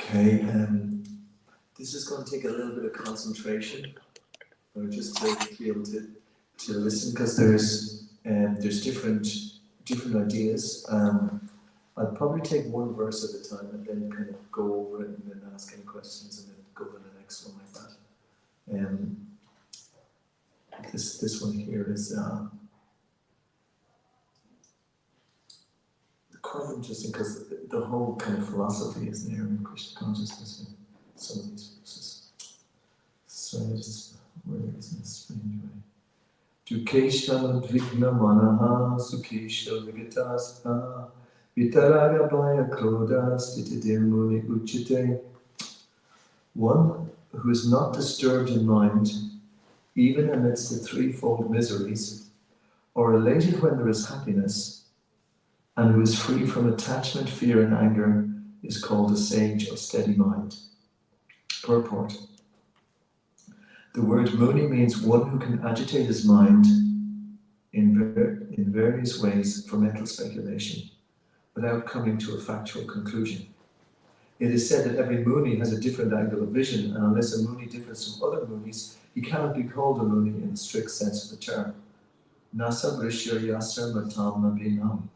Okay, this is going to take a little bit of concentration, or just to be able to listen, because there's different ideas. I'll probably take one verse at a time and then kind of go over it and then ask any questions and then go to the next one like that. This one here is quite interesting because the whole kind of philosophy is there in Krishna consciousness in some of these verses. So where is this strange way? Dukesha vigna manaha sukhesha vigataspa vitaraga bhaya krodha stitidir muni uchite. One who is not disturbed in mind, even amidst the threefold miseries, or elated when there is happiness, and who is free from attachment, fear, and anger, is called a sage of steady mind. Purport. The word muni means one who can agitate his mind in various ways for mental speculation, without coming to a factual conclusion. It is said that every muni has a different angle of vision, and unless a muni differs from other munis, he cannot be called a muni in the strict sense of the term. Nasa vrishya yasar matam nabinam.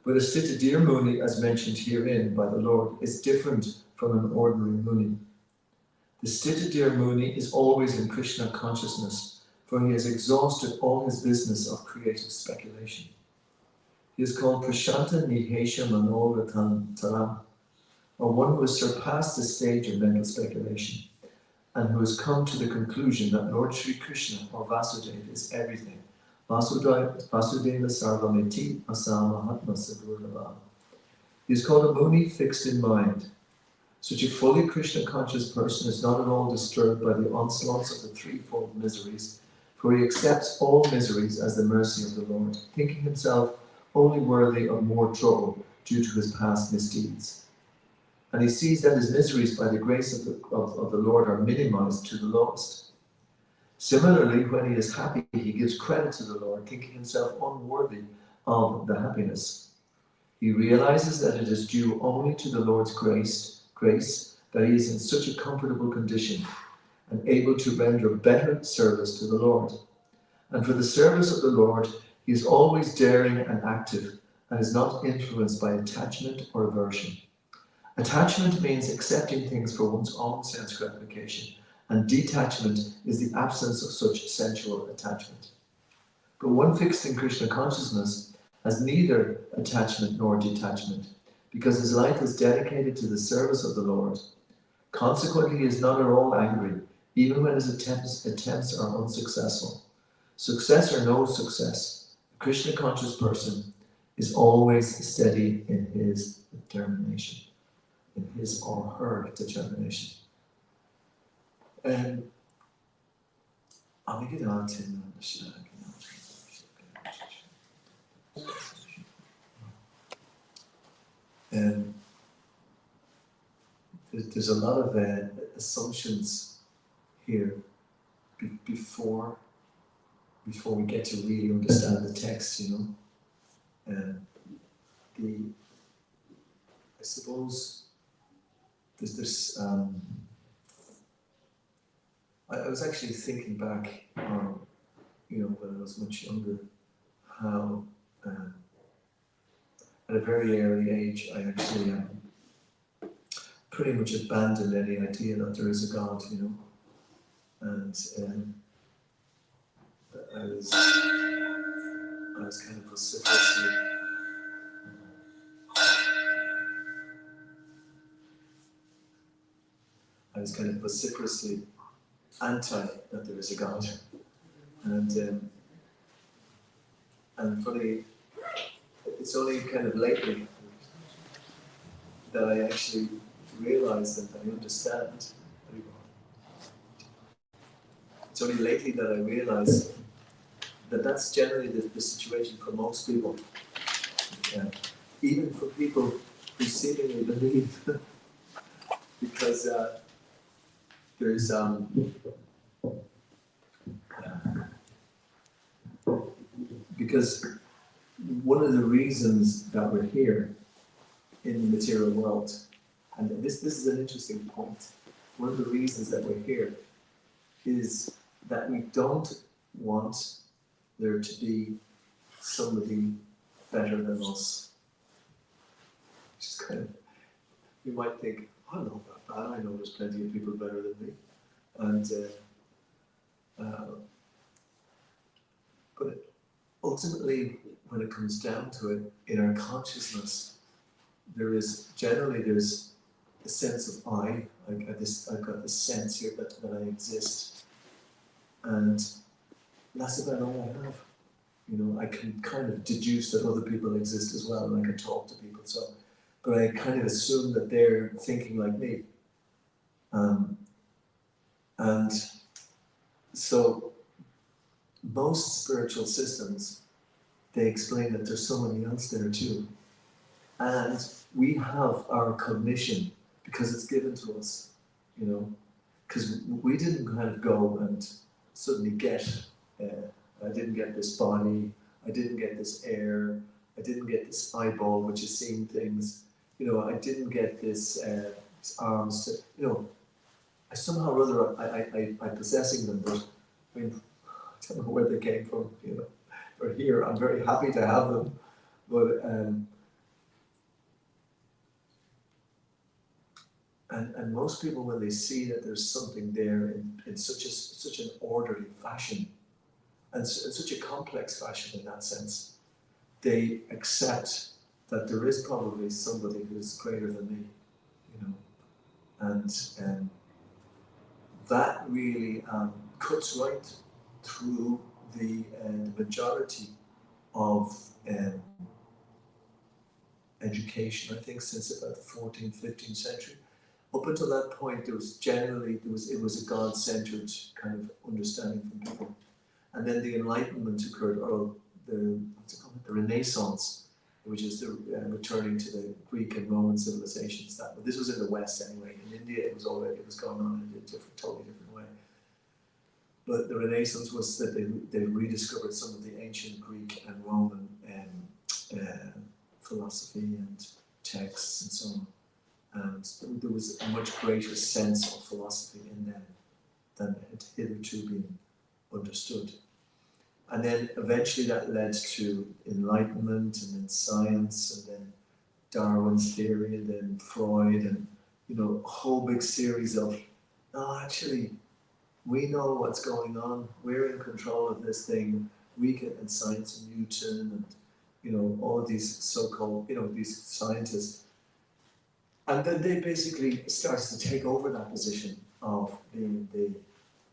But a Stitidir Muni, as mentioned herein by the Lord, is different from an ordinary Muni. The Stitidir Muni is always in Krishna consciousness, for he has exhausted all his business of creative speculation. He is called Prashanta Nihesha Manorathan Taram, or one who has surpassed the stage of mental speculation, and who has come to the conclusion that Lord Sri Krishna, or Vasudeva, is everything. Vasudeva Sarvamiti Asamahatma Sadhurava. He is called a Muni fixed in mind. Such a fully Krishna conscious person is not at all disturbed by the onslaughts of the threefold miseries, for he accepts all miseries as the mercy of the Lord, thinking himself only worthy of more trouble due to his past misdeeds. And he sees that his miseries by the grace of the Lord are minimized to the lowest. Similarly, when he is happy, he gives credit to the Lord, thinking himself unworthy of the happiness. He realizes that it is due only to the Lord's grace that he is in such a comfortable condition and able to render better service to the Lord. And for the service of the Lord, he is always daring and active and is not influenced by attachment or aversion. Attachment means accepting things for one's own sense gratification, and detachment is the absence of such sensual attachment. But one fixed in Krishna consciousness has neither attachment nor detachment, because his life is dedicated to the service of the Lord. Consequently, he is not at all angry, even when his attempts are unsuccessful. Success or no success, a Krishna conscious person is always steady in his determination, in his or her determination. I'll get on to there's a lot of assumptions here before we get to really understand the text, you know. I suppose there's this. I was actually thinking back, you know, when I was much younger, how at a very early age I actually pretty much abandoned any idea that there is a God, you know, and I was kind of vociferously anti that there is a God, and funny, it's only kind of lately that I actually realize that I understand. It's only lately that I realize that that's generally the situation for most people. Even for people who seemingly believe, because there's because one of the reasons that we're here in the material world And this is an interesting point. One of the reasons that we're here is that we don't want there to be somebody better than us. Which is kind of, you might think, I'm not that bad, I know there's plenty of people better than me. And but ultimately, when it comes down to it, in our consciousness, there's a sense of I've got this sense here that I exist. And that's about all I have. You know, I can kind of deduce that other people exist as well, and I can talk to people. So, but I kind of assume that they're thinking like me. And so, most spiritual systems, they explain that there's somebody else there too. And we have our cognition because it's given to us, you know, because we didn't kind of go and suddenly get, I didn't get this body, I didn't get this air, I didn't get this eyeball which is seeing things, you know, I didn't get this arms to, you know, I somehow or other, I'm possessing them, but I mean, I don't know where they came from, you know, they're here, I'm very happy to have them, but, and most people, when they see that there's something there in such an orderly fashion, and in such a complex fashion in that sense, they accept that there is probably somebody who's greater than me, you know, and that really cuts right through the majority of education, I think, since about the 14th, 15th century. Up until that point, it was a God-centered kind of understanding from people. And then the Enlightenment occurred, or the Renaissance, which is the returning to the Greek and Roman civilizations. This was in the West anyway. In India, it was going on in a totally different way. But the Renaissance was that they rediscovered some of the ancient Greek and Roman philosophy and texts and so on. And there was a much greater sense of philosophy in them than had hitherto been understood. And then eventually that led to Enlightenment and then science and then Darwin's theory and then Freud and, you know, a whole big series of, no, actually, we know what's going on, we're in control of this thing, and science and Newton and, you know, all of these so-called, you know, these scientists. And then they basically started to take over that position of being the,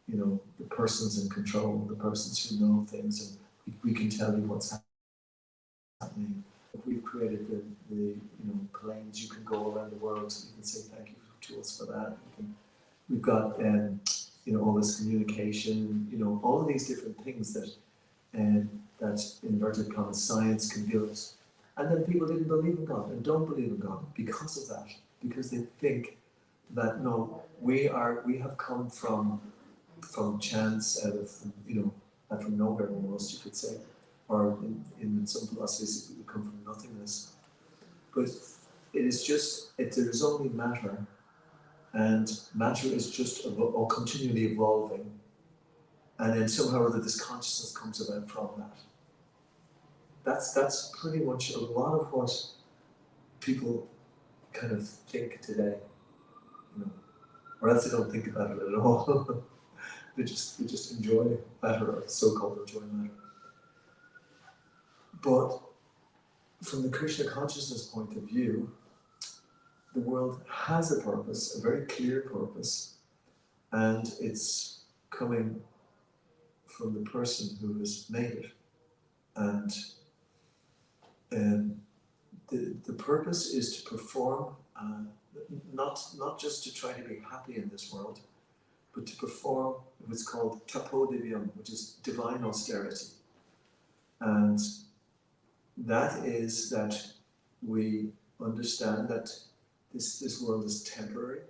you know, the persons in control, the persons who know things, and we can tell you what's happening. We've created the you know, planes, you can go around the world, so you can say thank you to us for that. We've got, you know, all this communication, you know, all of these different things that inverted commas science can give us. And then people didn't believe in God and don't believe in God because of that, because they think that no, we have come from chance, out of, you know, out from nowhere almost, you could say, or in some philosophies we come from nothingness. But it is just, there is only matter, and matter is just continually evolving, and then somehow or other this consciousness comes about from that. That's pretty much a lot of what people kind of think today, you know, or else they don't think about it at all. They just enjoy matter, or so-called enjoy matter. But from the Krishna consciousness point of view, the world has a purpose, a very clear purpose, and it's coming from the person who has made it. And the purpose is to perform, not just to try to be happy in this world, but to perform what's called tapodivyam, which is divine austerity. And that is that we understand that this world is temporary,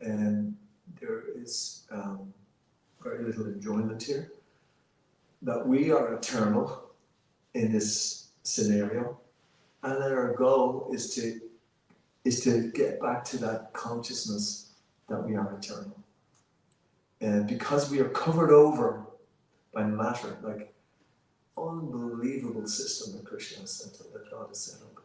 and there is very little enjoyment here, that we are eternal in this scenario, and that our goal is to is to get back to that consciousness that we are eternal. And because we are covered over by matter, like unbelievable system that Krishna has set up, that God has set up,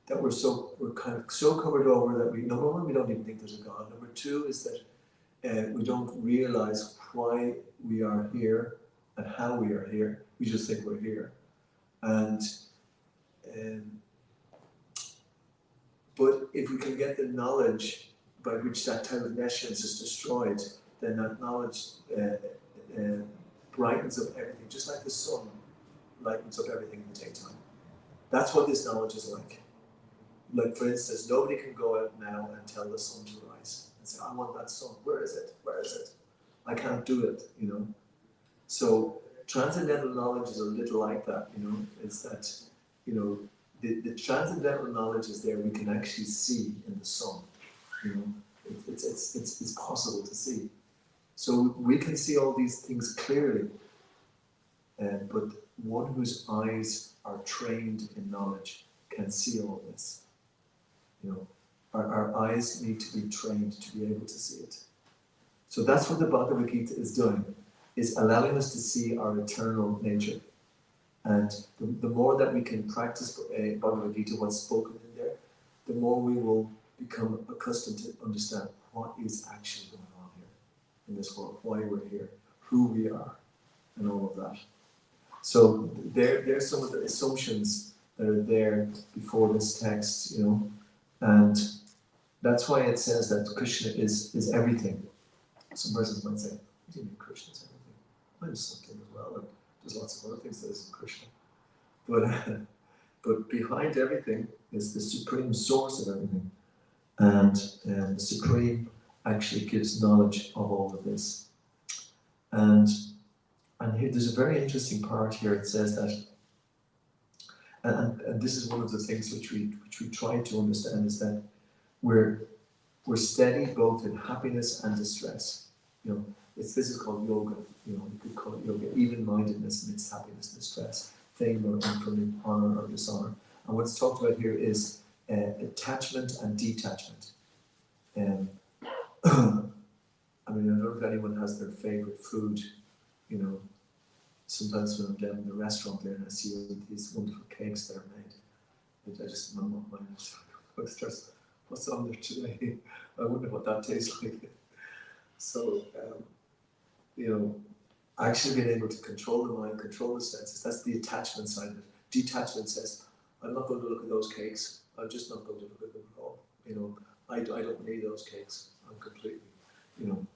that we're kind of so covered over that we, number one, we don't even think there's a God. Number two is that we don't realize why we are here and how we are here. We just think we're here. And but if we can get the knowledge by which that type of nescience is destroyed, then that knowledge brightens up everything, just like the sun lightens up everything in the daytime. That's what this knowledge is like. Like, for instance, nobody can go out now and tell the sun to rise and say, I want that sun. Where is it? Where is it? I can't do it, you know. So transcendental knowledge is a little like that, you know. It's that, you know, the transcendental knowledge is there. We can actually see in the sun, you know. It's possible to see. So we can see all these things clearly, but one whose eyes are trained in knowledge can see all this. You know, our eyes need to be trained to be able to see it. So that's what the Bhagavad Gita is doing, is allowing us to see our eternal nature. And the more that we can practice Bhagavad Gita, what's spoken in there, the more we will become accustomed to understand what is actually going on here in this world, why we're here, who we are, and all of that. So there's some of the assumptions that are there before this text, you know, and that's why it says that Krishna is everything. Some persons might say, what do you mean Krishna is everything? I'm something as well, and there's lots of other things that isn't Krishna. But behind everything is the supreme source of everything. And the supreme actually gives knowledge of all of this. And here, there's a very interesting part here. It says that, and this is one of the things which we try to understand, is that we're steady both in happiness and distress. You know, this is called yoga. You know, you could call it yoga. Even-mindedness amidst happiness and distress, fame or infamy, honor or dishonor. And what's talked about here is attachment and detachment. I mean, I don't know if anyone has their favorite food. You know, sometimes when I'm down in the restaurant there and I see these wonderful cakes that are made, I just, my mind starts, what's on there today? I wonder what that tastes like. So, you know, actually being able to control the mind, control the senses, that's the attachment side of it. Detachment says, I'm not going to look at those cakes. I'm just not going to look at them at all. You know, I don't need those cakes. I'm completely, you know.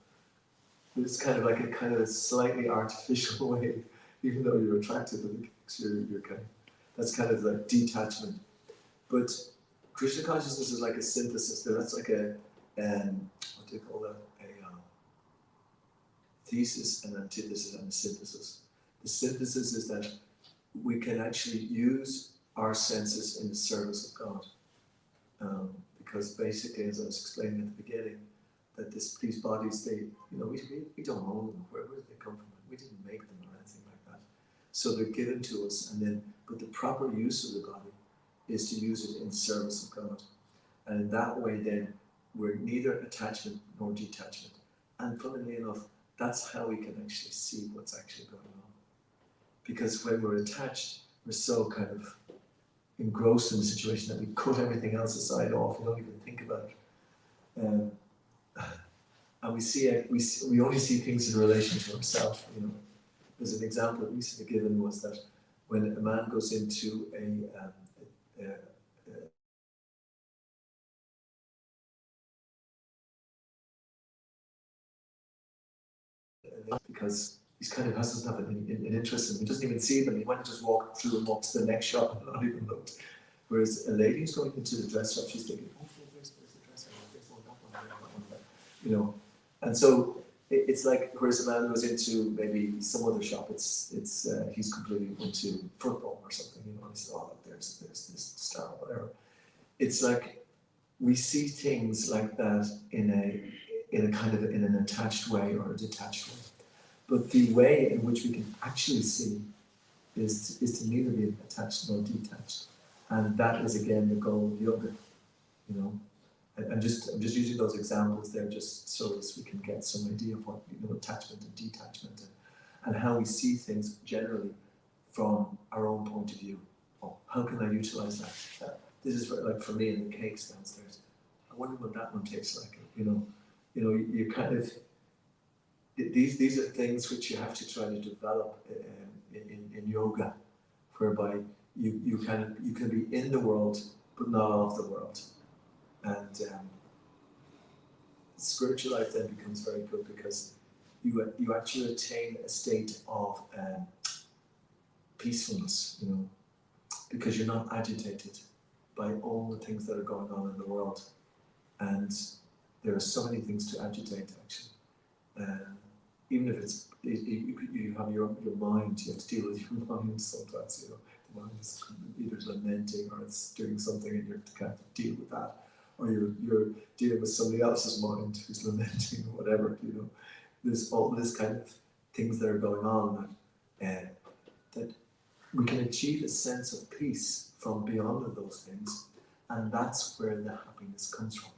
It's kind of like a kind of slightly artificial way, even though you're attracted to the cakes, you're kind of, that's kind of like detachment. But Krishna consciousness is like a synthesis. That's like a, what do you call that? Thesis and antithesis and a synthesis. The synthesis is that we can actually use our senses in the service of God. Because basically, as I was explaining at the beginning, that these bodies, they, you know, we don't own them. Where did they come from? We didn't make them or anything like that. So they're given to us, and then, but the proper use of the body is to use it in service of God. And in that way, then, we're neither attachment nor detachment. And funnily enough, that's how we can actually see what's actually going on. Because when we're attached, we're so kind of engrossed in the situation that we cut everything else aside off. We don't even think about it. And we only see things in relation to ourselves. You know, there's an example that recently given was that when a man goes into because he's kind of doesn't have an interest in them. He doesn't even see them. He might just walk through and walk to the next shop and not even looked. Whereas a lady who's going into the dress shop, she's thinking, oh, there's the dress, there's one, that one, you know. And so it's like, whereas a man goes into maybe some other shop, it's he's completely into football or something, you know. And he says, oh, look, there's this star or whatever. It's like we see things like that in a kind of in an attached way or a detached way. But the way in which we can actually see is to neither be attached nor detached. And that is again the goal of yoga, you know. I'm just using those examples there just so as we can get some idea of what, you know, attachment and detachment and how we see things generally from our own point of view. Oh, how can I utilize that? This is like for me in the cakes downstairs. I wonder what that one tastes like. You kind of, these are things which you have to try to develop in yoga, whereby you can be in the world but not of the world, and spiritual life then becomes very good because you actually attain a state of peacefulness, you know, because you're not agitated by all the things that are going on in the world, and there are so many things to agitate actually. Even if you have your mind, you have to deal with your mind sometimes, you know. The mind is either lamenting or it's doing something and you have to kind of deal with that. Or you're dealing with somebody else's mind who's lamenting or whatever, you know. There's all this kind of things that are going on that we can achieve a sense of peace from beyond of those things, and that's where the happiness comes from.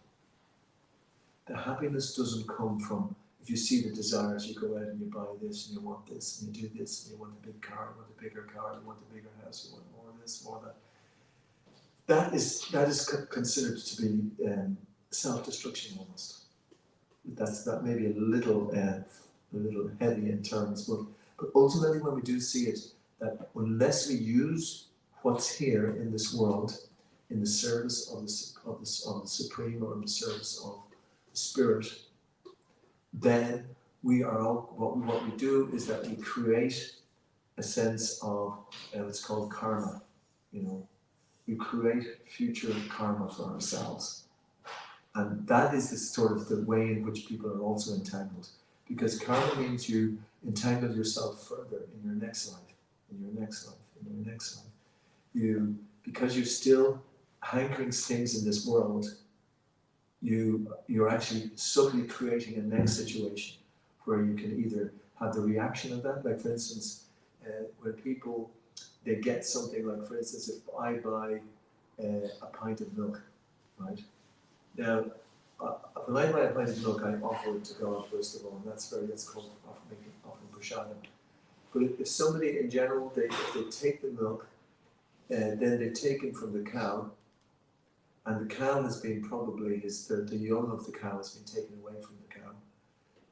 The happiness doesn't come from, if you see the desires, you go out and you buy this and you want this and you do this and you want a big car, you want a bigger car, you want a bigger house, you want more of this, more of that. That is considered to be self-destruction almost. That may be a little heavy in terms, but ultimately when we do see it, that unless we use what's here in this world in the service of the Supreme or in the service of the Spirit, then we are all, what we do is that we create a sense of it's called karma, you know. We create future karma for ourselves. And that is the sort of the way in which people are also entangled. Because karma means you entangle yourself further in your next life, in your next life, in your next life. Because you're still hankering things in this world, you're actually subtly creating a next situation where you can either have the reaction of that, like for instance, when people, they get something like, for instance, if I buy a pint of milk, right? Now, when I buy a pint of milk, I offer it to God first of all, and that's called offering prashadam. But if somebody in general, if they take the milk, then they've taken from the cow, and the cow has been probably, the young of the cow has been taken away from the cow,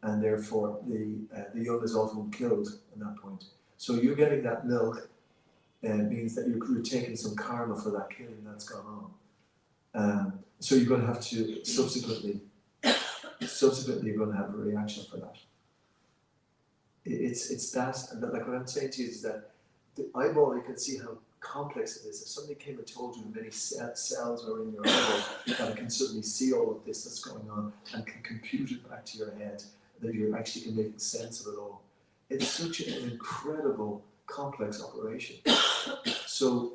and therefore the young is often killed at that point. So you're getting that milk, means that you're taking some karma for that killing that's gone on. So you're going to have to subsequently you're going to have a reaction for that. It's that, and like what I'm saying to you is that the eyeball, you can see how complex it is. If somebody came and told you many cells are in your eyeball, that can suddenly see all of this that's going on and can compute it back to your head, that you actually can make sense of it all. It's such an incredible, complex operation. So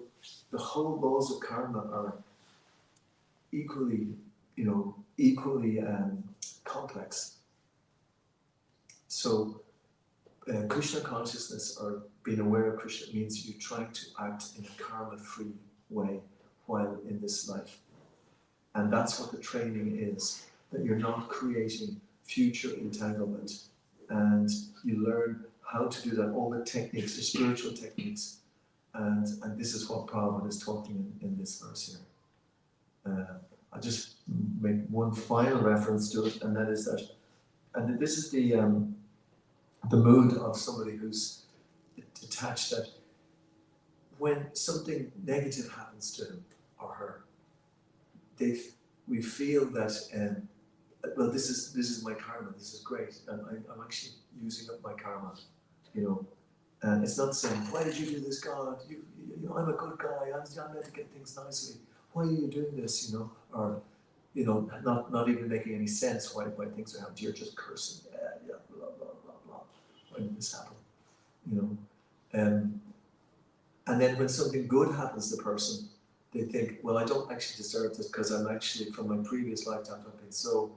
the whole laws of karma are equally complex. So Krishna consciousness, or being aware of Krishna, means you're trying to act in a karma-free way while in this life. And that's what the training is, that you're not creating future entanglement. And you learn how to do that, all the techniques, the spiritual techniques. And this is what Prabhupada is talking in this verse here. I'll just make one final reference to it, and that is that, and this is the mood of somebody who's detached, that when something negative happens to him or her, we feel that, well, this is my karma, this is great, and I'm actually using up my karma, you know. And it's not saying, why did you do this, God? You know, I'm a good guy, I'm meant to get things nicely. Why are you doing this, you know? Or, you know, not even making any sense why things are happening. You're just cursing, yeah, blah, blah, blah, blah. Why did this happen? You know? And then when something good happens to the person, they think, well, I don't actually deserve this because I'm actually, from my previous lifetime, I've been so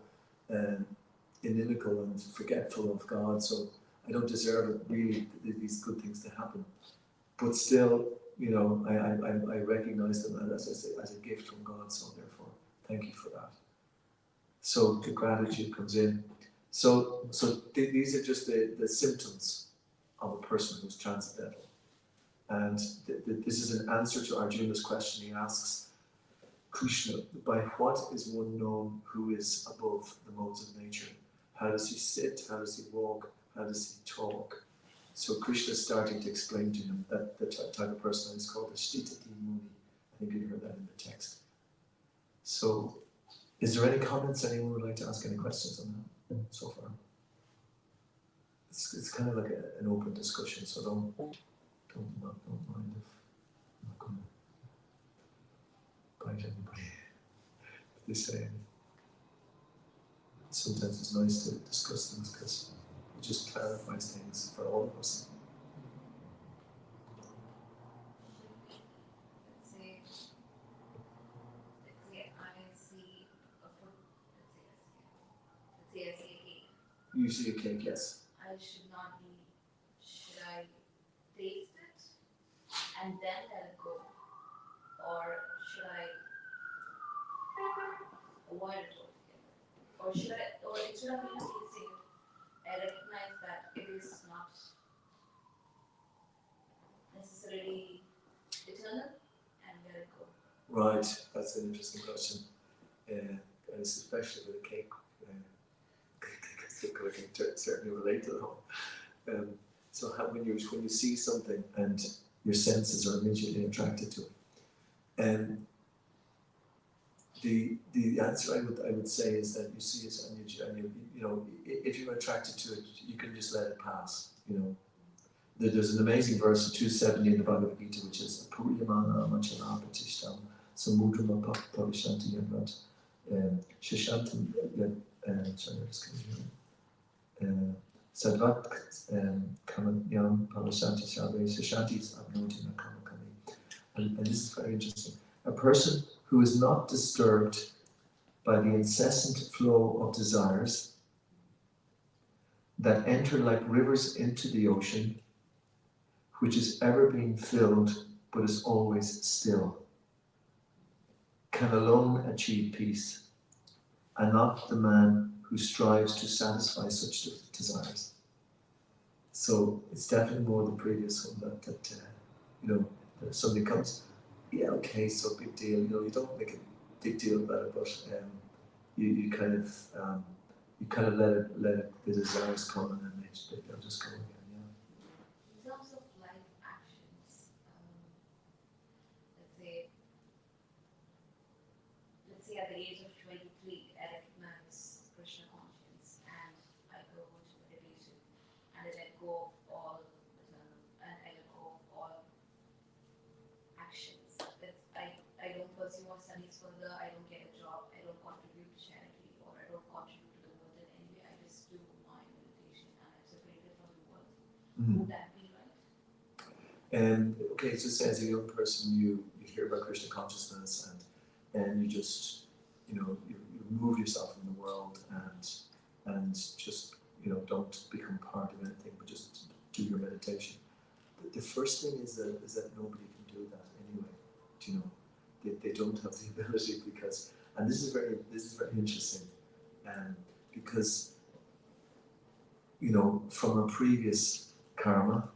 inimical and forgetful of God, so I don't deserve it, really, these good things to happen. But still, you know, I recognize them as a gift from God, so therefore, thank you for that. So the gratitude comes in. So these are just the symptoms of a person who's transcendental. And this is an answer to Arjuna's question. He asks Krishna, by what is one known who is above the modes of nature? How does he sit? How does he walk? How does he talk? So Krishna is starting to explain to him that the type of person is called the Shtitati Muni. I think you heard that in the text. So, is there any comments? Anyone would like to ask any questions on that so far? It's kind of like an open discussion, so don't mind if I'm not going to bite anybody if they say anything. Sometimes it's nice to discuss things because it just clarifies things for all of us. You see a cake, yes. Should I taste it and then let it go? Or should I avoid it altogether? Or should I be tasting it? I recognize that it is not necessarily eternal and let it go. Right, that's an interesting question. And especially with a cake. Because I can certainly relate to that. So when you see something and your senses are immediately attracted to it, and the answer I would say is that you see it and you know, if you're attracted to it, you can just let it pass. You know, there's an amazing verse in 270 in the Bhagavad Gita, which is Puriyamana Machana Patishtam Samudrama Pavishanti Yadvat Shashantam sorry, I'm just going to Sadvat Kamanyam Pavishanti Shabe Shashantis Abnoti Nakamakami. And this is very interesting. A person who is not disturbed by the incessant flow of desires that enter like rivers into the ocean, which is ever being filled but is always still, can alone achieve peace, and not the man who strives to satisfy such desires. So it's definitely more the previous one that you know, that somebody comes, yeah, okay, so big deal. You know, you don't make a big deal about it, but you kind of let it, the desires come and then they'll just go again. Yeah. In terms of life actions, let's say at the age of 23, I recognize Krishna conscience and I go into meditation and I let go of all and I let go of all actions. I don't pursue my studies further, I don't get a job, I don't contribute to charity, or I don't contribute to the world in any way. I just do my meditation and I'm separated from the world. Would that be right? And okay, so say as a young person you hear about Krishna consciousness and you just, you know, you remove yourself from the world and just, you know, don't become part of anything but just do your meditation. The first thing is that nobody can do that anyway. Do you know? They don't have the ability because, and this is very interesting, because, you know, from a previous karma,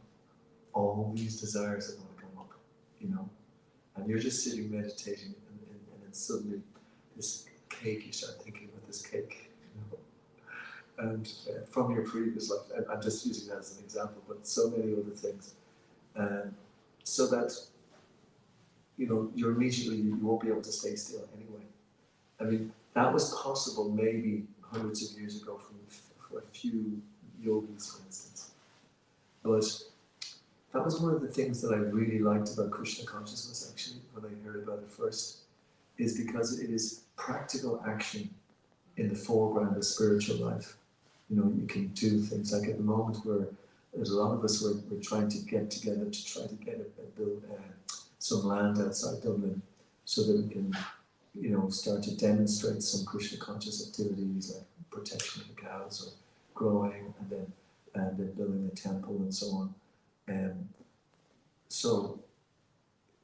all these desires are going to come up, you know, and you're just sitting meditating, and then suddenly this cake, you start thinking about this cake, you know, and from your previous life, and I'm just using that as an example, but so many other things, so that, you know, you won't be able to stay still anyway. I mean, that was possible maybe hundreds of years ago for a few yogis, for instance. But that was one of the things that I really liked about Krishna consciousness, actually, when I heard about it first, is because it is practical action in the foreground of spiritual life. You know, you can do things like at the moment where there's a lot of us we're trying to get together to try to get build some land outside Dublin so that we can, you know, start to demonstrate some Krishna conscious activities like protection of the cows or growing and then building a temple and so on. So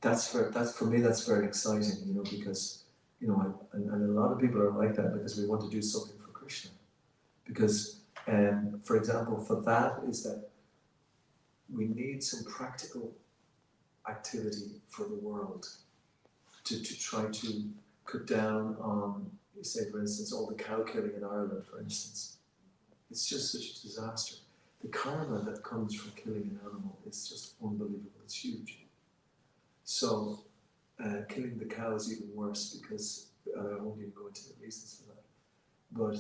that's for me that's very exciting, you know, because you know, and a lot of people are like that because we want to do something for Krishna. Because, for example, for that is that we need some practical activity for the world to try to cut down on, say, for instance, all the cow killing in Ireland, for instance. It's just such a disaster. The karma that comes from killing an animal is just unbelievable. It's huge. So, killing the cow is even worse because I won't even go into the reasons for that. But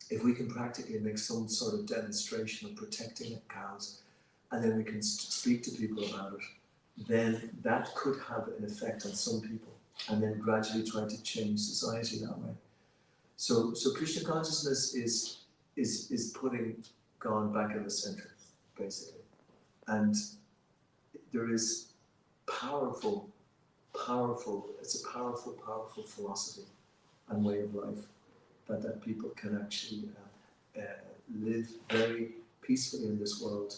if we can practically make some sort of demonstration of protecting cows, and then we can speak to people about it, then that could have an effect on some people, and then gradually try to change society that way. So Krishna consciousness is putting God back in the center, basically. And there is powerful, it's a powerful philosophy and way of life that people can actually live very peacefully in this world,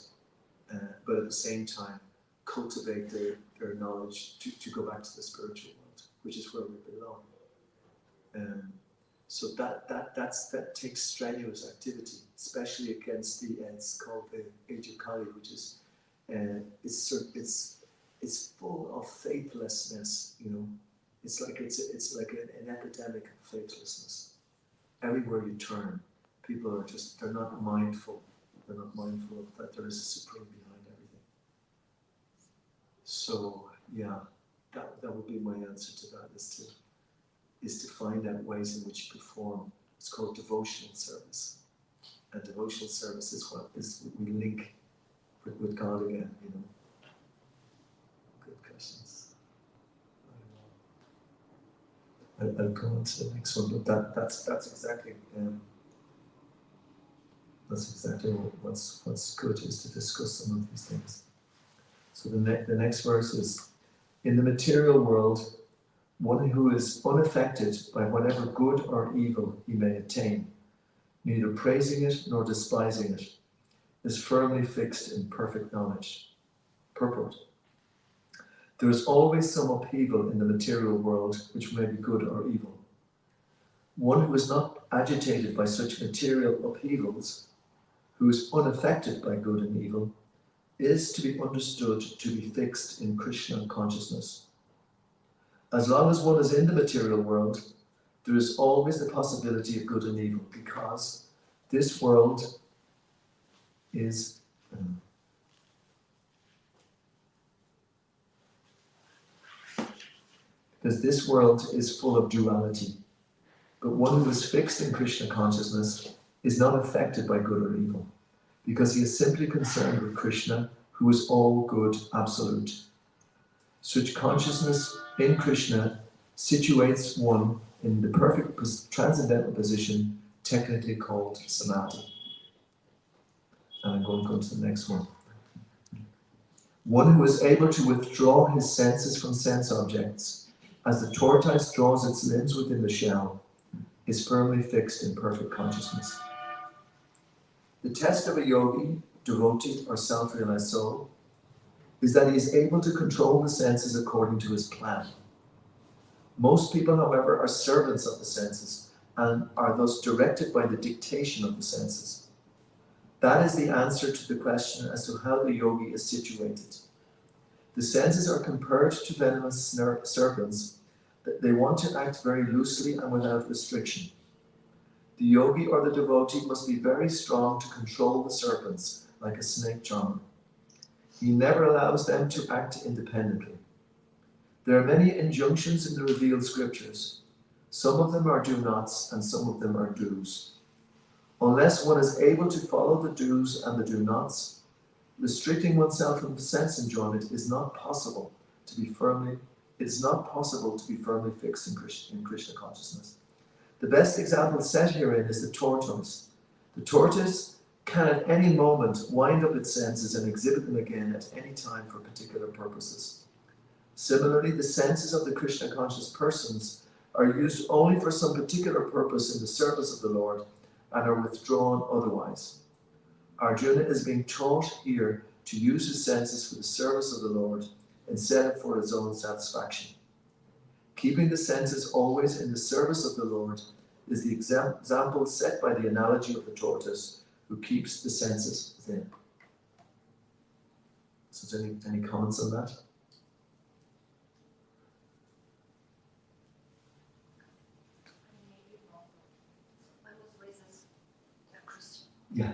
but at the same time cultivate their knowledge to go back to the spiritual world, which is where we belong. So that takes strenuous activity, especially against it's called the Age of Kali, which is it's full of faithlessness. You know, it's like an epidemic of faithlessness. Everywhere you turn, people are they're not mindful. They're not mindful of that there is a supreme behind everything. So yeah, that would be my answer to that, is to find out ways in which you perform. It's called devotional service. And devotional service is what we link with God again, you know. Good questions. I'll go on to the next one, but that's exactly what's good, is to discuss some of these things. So the next verse is, in the material world, one who is unaffected by whatever good or evil he may attain, neither praising it nor despising it, is firmly fixed in perfect knowledge. Purport. There is always some upheaval in the material world which may be good or evil. One who is not agitated by such material upheavals, who is unaffected by good and evil, is to be understood to be fixed in Krishna consciousness. As long as one is in the material world, there is always the possibility of good and evil, because this world is full of duality. But one who is fixed in Krishna consciousness is not affected by good or evil, because he is simply concerned with Krishna, who is all good, absolute. Such consciousness in Krishna situates one in the perfect transcendental position, technically called samadhi. And I'm going to go to the next one. One who is able to withdraw his senses from sense objects, as the tortoise draws its limbs within the shell, is firmly fixed in perfect consciousness. The test of a yogi, devotee, or self-realized soul is that he is able to control the senses according to his plan. Most people, however, are servants of the senses and are thus directed by the dictation of the senses. That is the answer to the question as to how the yogi is situated. The senses are compared to venomous serpents. They want to act very loosely and without restriction. The yogi or the devotee must be very strong to control the serpents, like a snake charmer. He never allows them to act independently. There are many injunctions in the revealed scriptures. Some of them are do-nots and some of them are do's. Unless one is able to follow the do's and the do-nots, restricting oneself from sense enjoyment is not possible to be firmly fixed in Krishna consciousness. The best example set herein is the tortoise. The tortoise can at any moment wind up its senses and exhibit them again at any time for particular purposes. Similarly, the senses of the Krishna conscious persons are used only for some particular purpose in the service of the Lord and are withdrawn otherwise. Arjuna is being taught here to use his senses for the service of the Lord instead of for his own satisfaction. Keeping the senses always in the service of the Lord is the example set by the analogy of the tortoise who keeps the senses within. So, any comments on that? I was raised as a Christian. Yeah.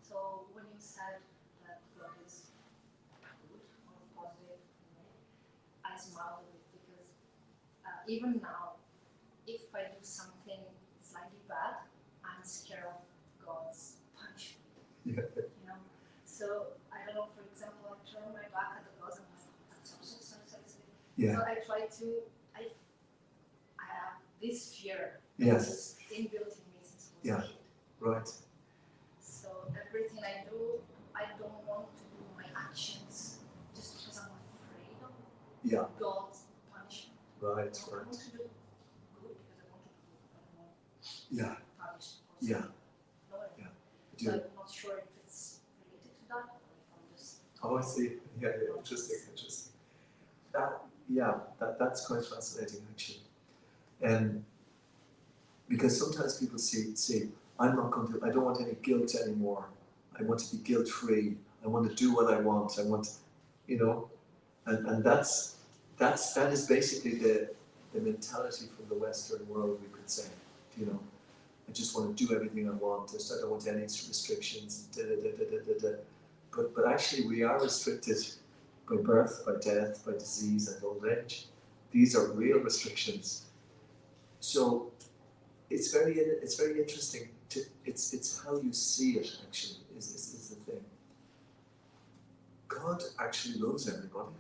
So when you said that God is good or positive, I smiled a bit because even now, if I do something slightly bad, I'm scared of God's punishment. Yeah. You know. So I don't know. For example, I turn my back at the God and I'm like, sorry. Yeah. So I try to. I have this fear. Yes. Is inbuilt in me since I was Yeah. a kid. Right. So everything I do, I don't want to do my actions just because I'm afraid of Yeah. God's punishment. Right. I want to do good because I want to do good. I don't want Yeah. to be punished for Yeah. something. No, Yeah. so I'm not sure if it's related to that or if I'm just. Oh, I see. Yeah. Interesting. That's quite fascinating, actually. And because sometimes people say, I don't want any guilt anymore. I want to be guilt-free. I want to do what I want. I want, and that is basically the mentality from the Western world, we could say. I just want to do everything I want. I don't want any restrictions. But actually, we are restricted by birth, by death, by disease, and old age. These are real restrictions. So it's very interesting. It's how you see it. Actually, is the thing. God actually loves everybody,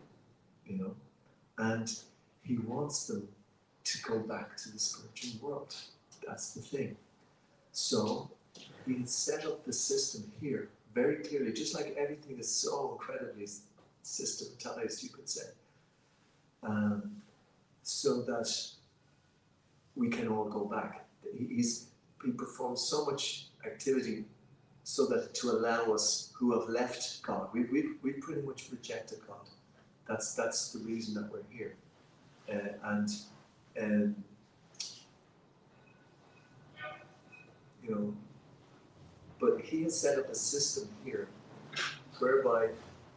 and He wants them to go back to the spiritual world. That's the thing. So He set up the system here very clearly, just like everything is so incredibly systematized, you could say, so that we can all go back. He performs so much activity so that to allow us who have left God, we've pretty much rejected God. That's the reason that we're here, but He has set up a system here whereby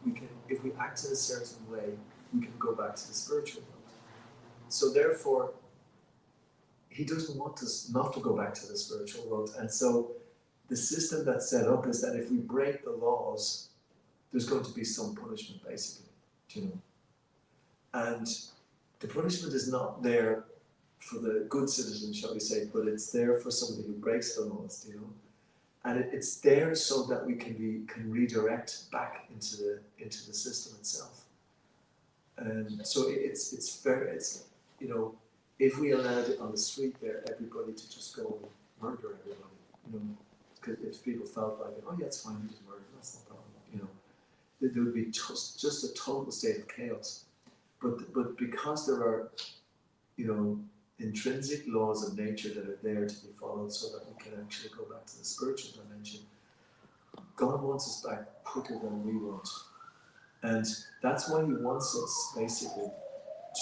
we can, if we act in a certain way, we can go back to the spiritual world. So therefore, He doesn't want us not to go back to the spiritual world. And so the system that's set up is that if we break the laws, there's going to be some punishment, basically. And the punishment is not there for the good citizen, shall we say, but it's there for somebody who breaks the laws, And it's there so that we can redirect back into the system itself. And so it's fair. If we allowed it on the street there, everybody to just go and murder everybody, because if people felt like, oh yeah, it's fine, you just murder, that's no problem, there would be just a total state of chaos. But because there are, intrinsic laws of nature that are there to be followed so that we can actually go back to the spiritual dimension, God wants us back quicker than we want. And that's why He wants us, basically,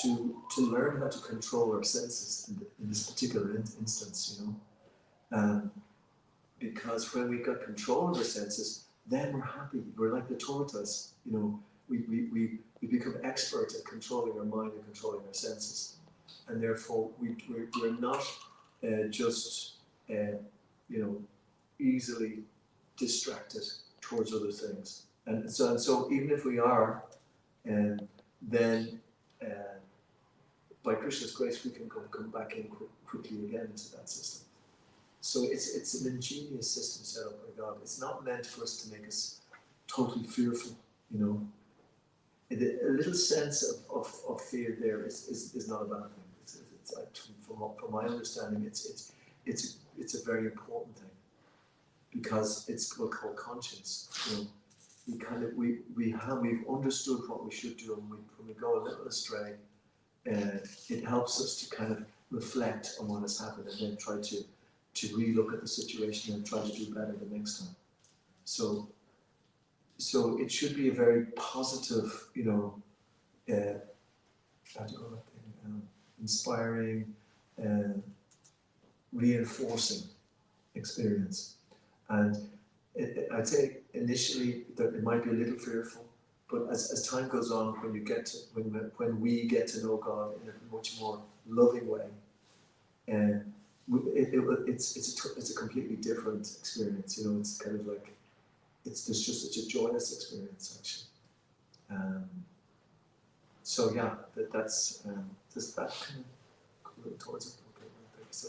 to learn how to control our senses in this particular instance, because when we got control of our senses, then we're happy. We're like the tortoise, we become expert at controlling our mind and controlling our senses. And therefore, we're not just, easily distracted towards other things. And so even if we are, then by Krishna's grace, we can come back in quickly again into that system. So it's an ingenious system set up by God. It's not meant for us to make us totally fearful, A little sense of fear there is not a bad thing. From my understanding, it's a very important thing, because it's what's called conscience. We've understood what we should do, and when we go a little astray, it helps us to kind of reflect on what has happened and then try to re-look at the situation and try to do better the next time. So it should be a very positive, how do you call that thing? inspiring, reinforcing experience. And I'd say initially that it might be a little fearful, but as time goes on, when we get to know God in a much more loving way, and it's a completely different experience. You know, it's kind of like there's just such a joyous experience actually. So yeah, that's just that kind of go towards it. Okay, thank you. So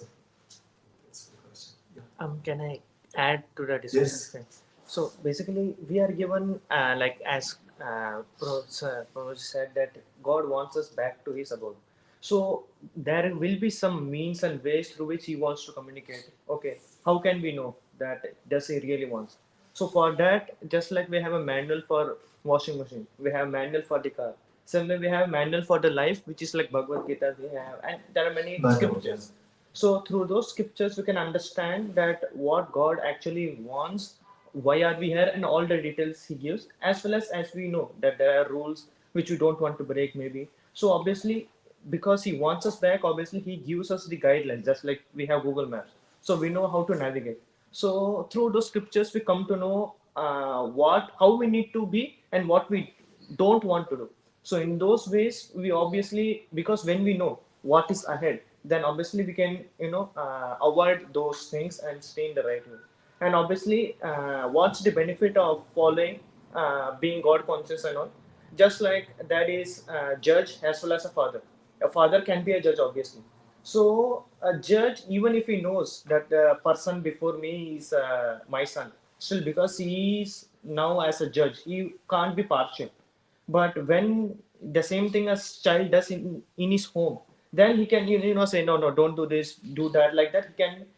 thanks for the question. Yeah. Can I add to the discussion? Yes. So basically, we are given, like as Prabhupada said, that God wants us back to His abode. So there will be some means and ways through which He wants to communicate. Okay, how can we know that does He really wants? So for that, just like we have a manual for washing machine, we have manual for the car. Similarly, we have manual for the life, which is like Bhagavad Gita. We have, and there are many scriptures. So through those scriptures, we can understand that what God actually wants, why are we here, and all the details He gives, as well as we know that there are rules which we don't want to break, maybe. So obviously, because He wants us back, obviously He gives us the guidelines, just like we have Google Maps, so we know how to navigate. So through those scriptures, we come to know how we need to be and what we don't want to do. So in those ways, we obviously, because when we know what is ahead, then obviously we can avoid those things and stay in the right way. And obviously, what's the benefit of following, being God conscious and all? Just like that is a judge as well as a father. A father can be a judge, obviously. So a judge, even if he knows that the person before me is my son, still because he is now as a judge, he can't be partial. But when the same thing as child does in his home, then he can say no, no, don't do this, do that, like that.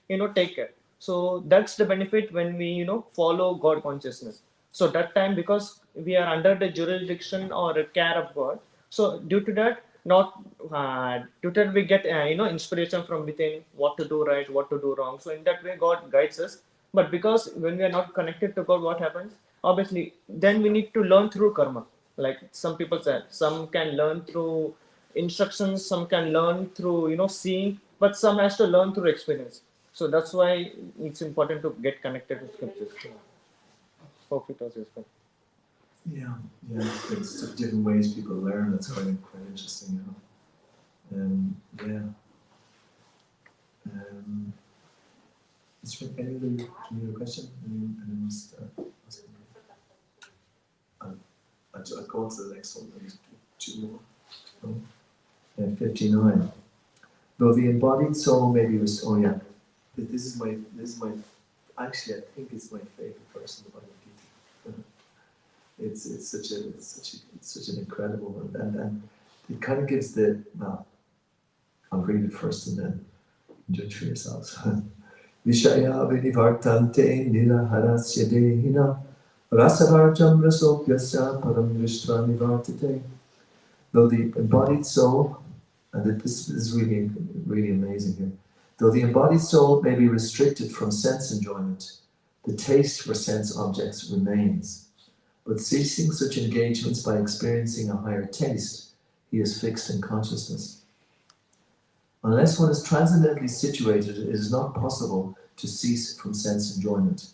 He can take care. So that's the benefit when we follow God consciousness. So that time, because we are under the jurisdiction or care of God, so due to that, not due to that, we get inspiration from within, what to do right, what to do wrong. So in that way, God guides us. But because when we are not connected to God, what happens? Obviously, then we need to learn through karma. Like some people said, some can learn through instructions, some can learn through seeing, but some has to learn through experience. So that's why it's important to get connected to scriptures. Hope it was useful. Yeah, it's different ways people learn. That's quite interesting, yeah. Is there any other question? Anyone asking? I'll go on to the next one. There's two more. 59. Though the embodied soul may be restored. Oh yeah, this is my. Actually, I think it's my favorite verse in the Bhagavad Gita. It's such an incredible one, and it kind of gives the. Well, I'll read it first and then judge for yourselves. Vishaya vinivartante niraharasya dehina rasavarjam rasopyasya param drishtra nivartate. Though the embodied soul, and this is really, really amazing here, though the embodied soul may be restricted from sense enjoyment, the taste for sense objects remains. But ceasing such engagements by experiencing a higher taste, he is fixed in consciousness. Unless one is transcendently situated, it is not possible to cease from sense enjoyment.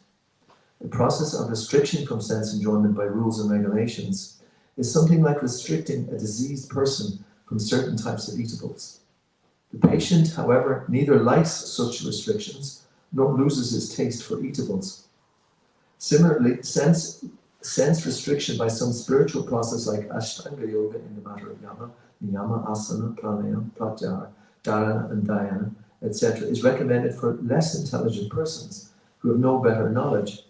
The process of restriction from sense enjoyment by rules and regulations is something like restricting a diseased person from certain types of eatables. The patient, however, neither likes such restrictions nor loses his taste for eatables. Similarly, sense restriction by some spiritual process like Ashtanga Yoga in the matter of yama, niyama, asana, pranayama, pratyahara, dharana, and dhyana, etc., is recommended for less intelligent persons who have no better knowledge.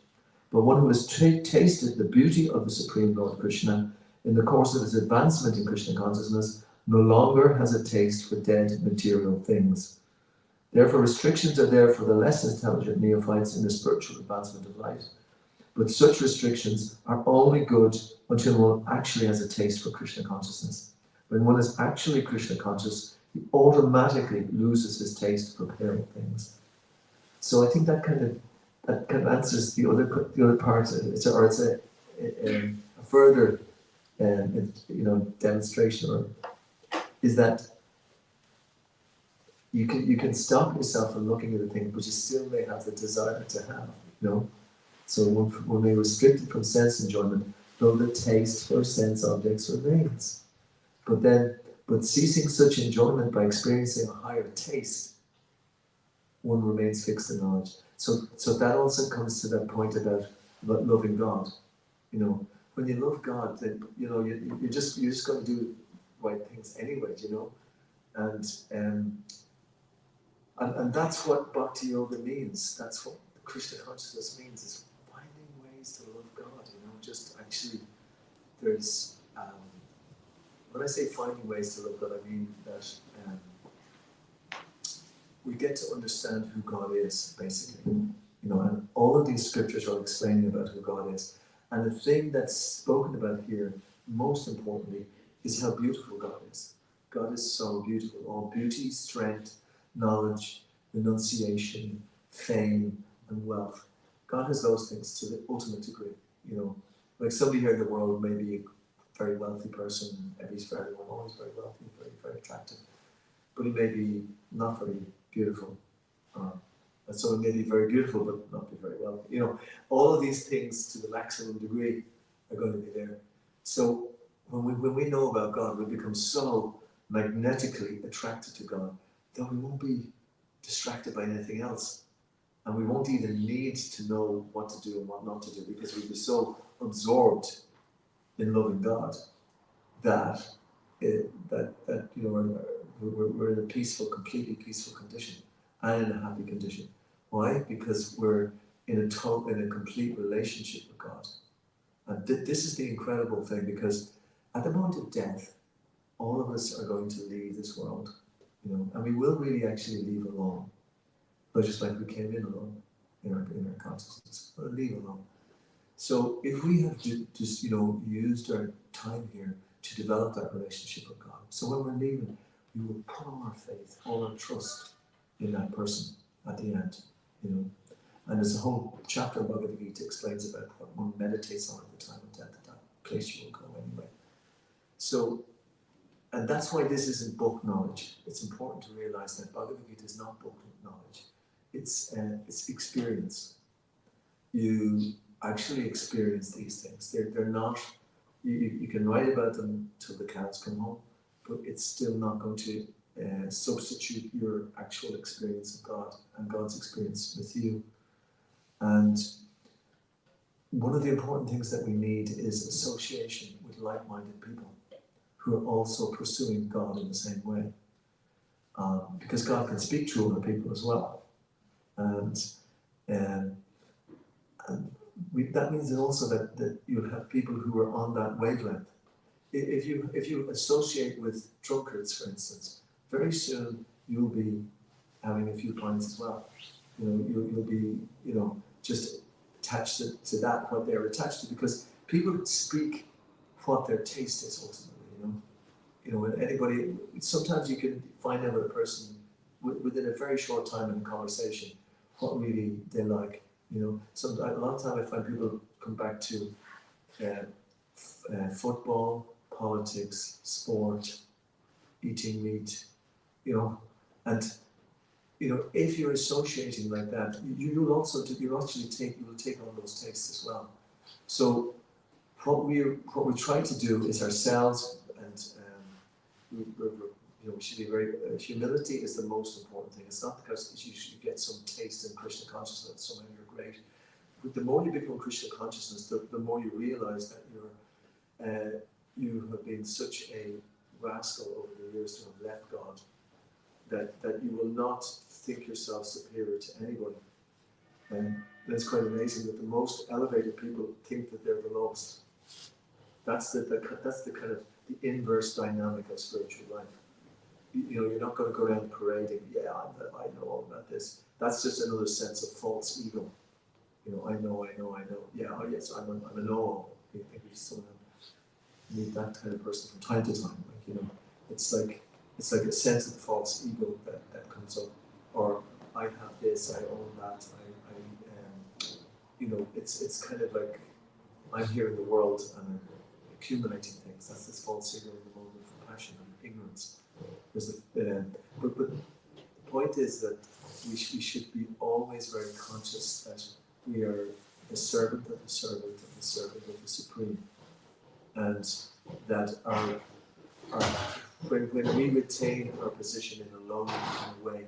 But one who has tasted the beauty of the Supreme Lord Krishna in the course of his advancement in Krishna consciousness no longer has a taste for dead material things. Therefore, restrictions are there for the less intelligent neophytes in the spiritual advancement of light. But such restrictions are only good until one actually has a taste for Krishna consciousness. When one is actually Krishna conscious, he automatically loses his taste for material things. So I think that kind of answers the other part. It's a further demonstration, or is that you can stop yourself from looking at the thing, but you still may have the desire to have, you know. So when we're restricted from sense enjoyment, though the taste for sense objects remains. But ceasing such enjoyment by experiencing a higher taste, one remains fixed in knowledge. So that also comes to that point about loving God. You know, when you love God, then you know you're just going to do right things anyway. You know, and that's what Bhakti Yoga means. That's what Krishna consciousness means: is finding ways to love God. You know, just actually there's when I say finding ways to love God, I mean that we get to understand who God is, basically. You know, and all of these scriptures are explaining about who God is. And the thing that's spoken about here, most importantly, is how beautiful God is. God is so beautiful. All beauty, strength, knowledge, renunciation, fame, and wealth. God has those things to the ultimate degree. You know, like somebody here in the world may be a very wealthy person, and he's for everyone, always very wealthy, very, very attractive. But he may be not very beautiful. And so it may be very beautiful, but not be very wealthy. You know, all of these things to the maximum degree are going to be there. So when we know about God, we become so magnetically attracted to God that we won't be distracted by anything else. And we won't even need to know what to do and what not to do, because we'll be so absorbed in loving God that that you know we're in a peaceful, completely peaceful condition and in a happy condition. Why? Because we're in a complete relationship with God. And this is the incredible thing, because at the moment of death, all of us are going to leave this world, you know, and we will really actually leave alone, but just like we came in alone in our consciousness, we'll leave alone. So if we have just, you know, used our time here to develop that relationship with God, so when we're leaving, we will put all our faith, all our trust in that person at the end, you know. And there's a whole chapter of Bhagavad Gita explains about what one meditates on at the time of death, at that place you will go anyway. So, and that's why this isn't book knowledge. It's important to realize that Bhagavad Gita is not book knowledge. It's experience. You actually experience these things. They're not, you can write about them till the cows come home, but it's still not going to substitute your actual experience of God and God's experience with you. And one of the important things that we need is association with like-minded people who are also pursuing God in the same way. Because God can speak to other people as well. And that means also that you'll have people who are on that wavelength. If you associate with drunkards, for instance, very soon you'll be having a few pints as well. You know, you'll be, you know, just attached to that, what they're attached to, because people speak what their taste is ultimately, you know. You know, when anybody, sometimes you can find out with a person within a very short time in a conversation what really they like. You know, a lot of time I find people come back to football, politics, sport, eating meat, you know, and you know, if you're associating like that, you will take on those tastes as well. So what we try to do is ourselves, and we should be very. Humility is the most important thing. It's not because you get some taste in Krishna consciousness, somehow you're great. But the more you become Krishna consciousness, the more you realize that you have been such a rascal over the years to have left God, that you will not think yourself superior to anybody. And that's quite amazing that the most elevated people think that they're the lowest. That's the kind of the inverse dynamic of spiritual life. You know, you're not going to go around parading, yeah, I know all about this. That's just another sense of false ego. You know, I know. Yeah, oh yes, I'm a know-all. I think we somehow need that kind of person from time to time. Like, you know, it's like a sense of false ego that comes up. Or I have this, I own that, you know, it's kind of like I'm here in the world and I'm accumulating things. That's this false ego in the moment of passion and ignorance. But point is that we should be always very conscious that we are the servant of the servant of the servant of the Supreme, and that when we retain our position in a lonely kind of way,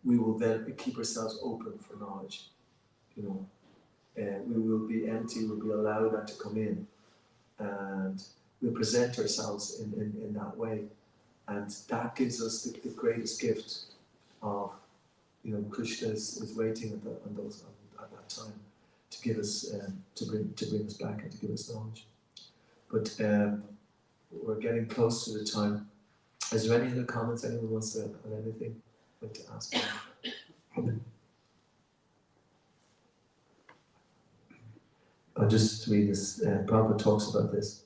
we will then keep ourselves open for knowledge. You know, we will be empty. We'll be allowed that to come in, and we'll present ourselves in that way, and that gives us the greatest gift of, you know, Krishna is waiting at that time to give us to bring us back and to give us knowledge. But we're getting close to the time. Is there any other comments? Anyone wants to have anything like to ask? I'll just read this. Prabhupada talks about this.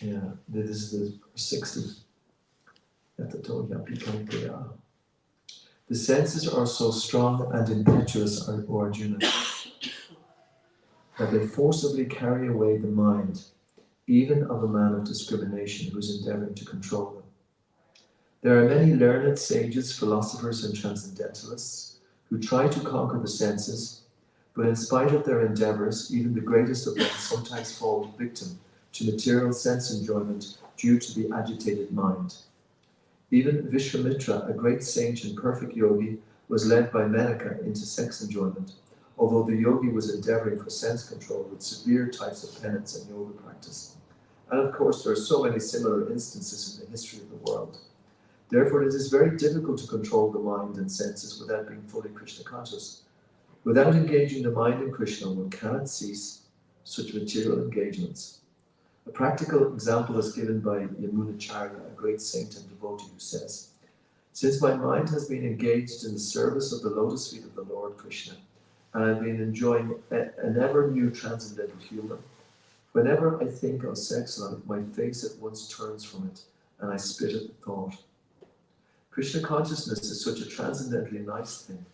Yeah, this is the 60. The senses are so strong and impetuous, O Arjuna, that they forcibly carry away the mind, even of a man of discrimination who is endeavoring to control them. There are many learned sages, philosophers, and transcendentalists who try to conquer the senses, but in spite of their endeavors, even the greatest of them sometimes fall victim to material sense enjoyment due to the agitated mind. Even Vishwamitra, a great saint and perfect yogi, was led by Menaka into sex enjoyment, although the yogi was endeavoring for sense control with severe types of penance and yoga practice. And of course, there are so many similar instances in the history of the world. Therefore, it is very difficult to control the mind and senses without being fully Krishna conscious. Without engaging the mind in Krishna, one cannot cease such material engagements. A practical example is given by Yamunacharya, a great saint and devotee, who says, "Since my mind has been engaged in the service of the lotus feet of the Lord Krishna, and I've been enjoying an ever new transcendental humor, whenever I think of sex life, my face at once turns from it, and I spit at the thought." Krishna consciousness is such a transcendently nice thing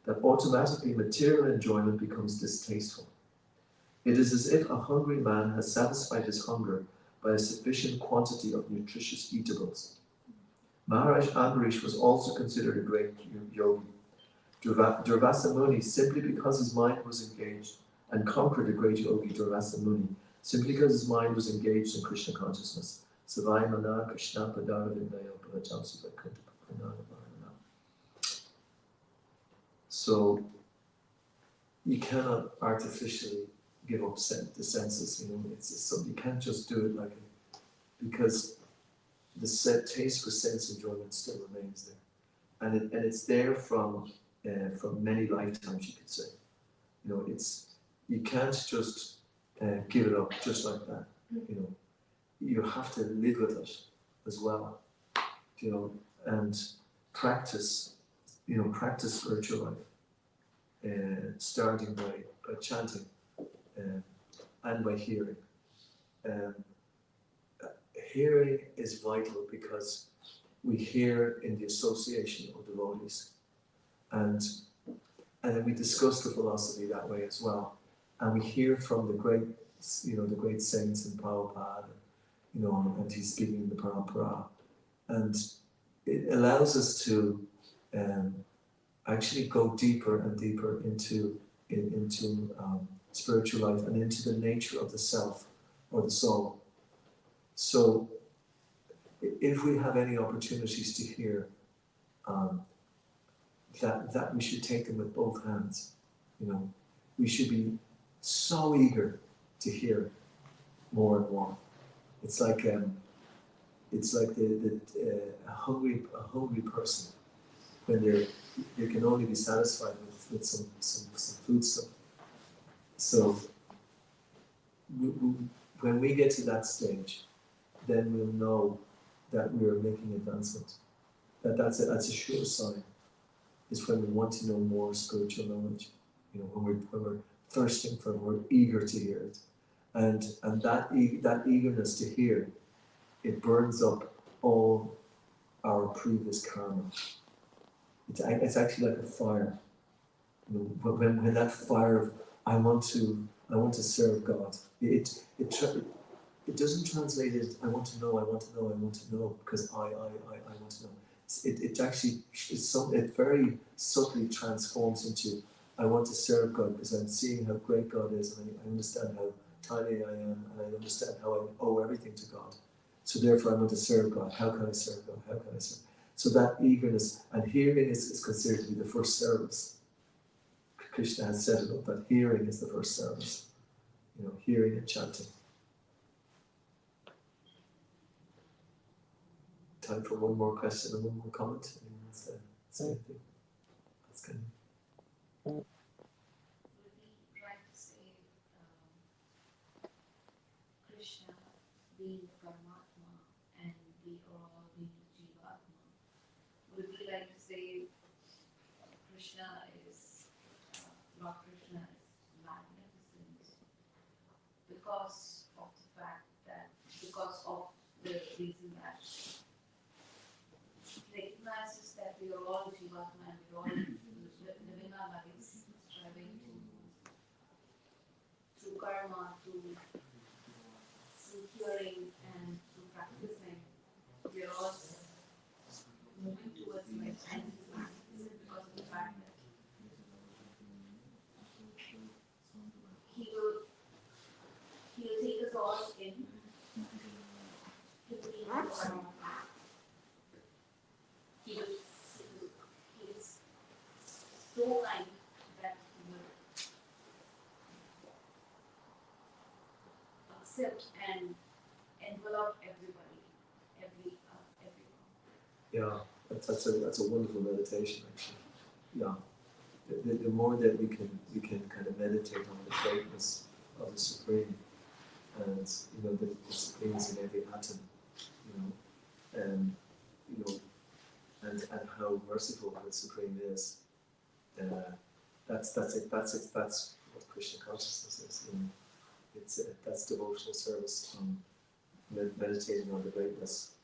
that automatically material enjoyment becomes distasteful. It is as if a hungry man has satisfied his hunger by a sufficient quantity of nutritious eatables. Maharaj Ambarish was also considered a great yogi. Durvasa Muni, simply because his mind was engaged, and conquered a great yogi, Durvasa Muni, simply because his mind was engaged in Krishna consciousness. Savai Mana Krishna Padara Vindaya Pavachamsi Vaikuntha Pranana Varana. So you cannot artificially give up the senses, you know. It's something you can't just do it because the taste for sense enjoyment still remains there, and it's there from many lifetimes, you could say. You know, you can't just give it up just like that. You know, you have to live with it as well. You know, and practice spiritual life, starting by chanting. And by hearing. Hearing is vital because we hear in the association of devotees, and then we discuss the philosophy that way as well, and we hear from the great saints in Prabhupada, you know, and he's speaking in the Parampara, and it allows us to actually go deeper and deeper into spiritual life and into the nature of the self or the soul. So if we have any opportunities to hear, that we should take them with both hands. You know, we should be so eager to hear more and more. It's like a hungry person when they can only be satisfied with some food stuff. So when we get to that stage, then we'll know that we're making advancement. That's a sure sign. Is when we want to know more spiritual knowledge. You know, when we're thirsting for it, we're eager to hear it, and that eagerness to hear, it burns up all our previous karma. It's actually like a fire. You know, when that fire of I want to I want to serve God. It doesn't translate it, I want to know, because I want to know. It actually, it very subtly transforms into, I want to serve God because I'm seeing how great God is, and I understand how tiny I am, and I understand how I owe everything to God. So therefore I want to serve God. How can I serve God? How can I serve? So that eagerness, and hearing is considered to be the first service. Krishna has set it up that hearing is the first service. Hearing and chanting. Time for one more question and one more comment. Anyone wants to say anything? That's good. Would we try to say Krishna being Paramatma and we are all being Jivatma? Would we like to say Krishna is, Lord Krishna is magnificent because of the reason that recognizes that we are all Jivatma and we are all living our lives, striving through karma, through hearing and through practicing, we are all moving towards like enlightenment. Is it because of the fact that he will take us all in to be karma. He is so kind that he will accept and envelop everybody, everyone. Yeah, that's a wonderful meditation actually. Yeah, the more that we can kind of meditate on the greatness of the Supreme, and the Supreme is in every atom, and and how merciful the Supreme is. That's what Krishna consciousness is. That's devotional service, meditating on the greatness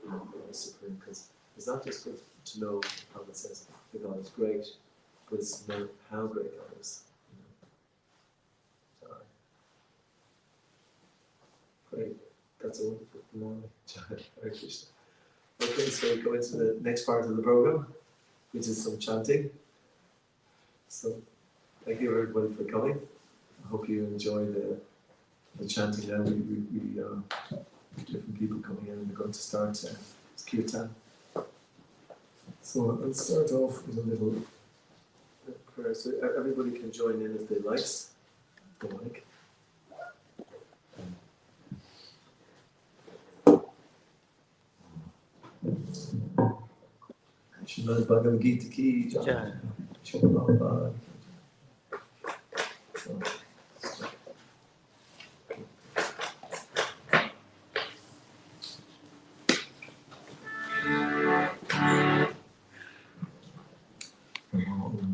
of the Supreme, because it's not just good to know how it says that God is great, but it's to know how great God is. Great, that's a wonderful morning. Hare Krishna. Okay, so we go into the next part of the program, which is some chanting. So, thank you everybody for coming. I hope you enjoy the chanting now. We different people coming in, and we're going to start Kirtan. So I'll start off with a little prayer. So everybody can join in if they like. Shrimad Bhagavad Gita Ki Jai. Shrimad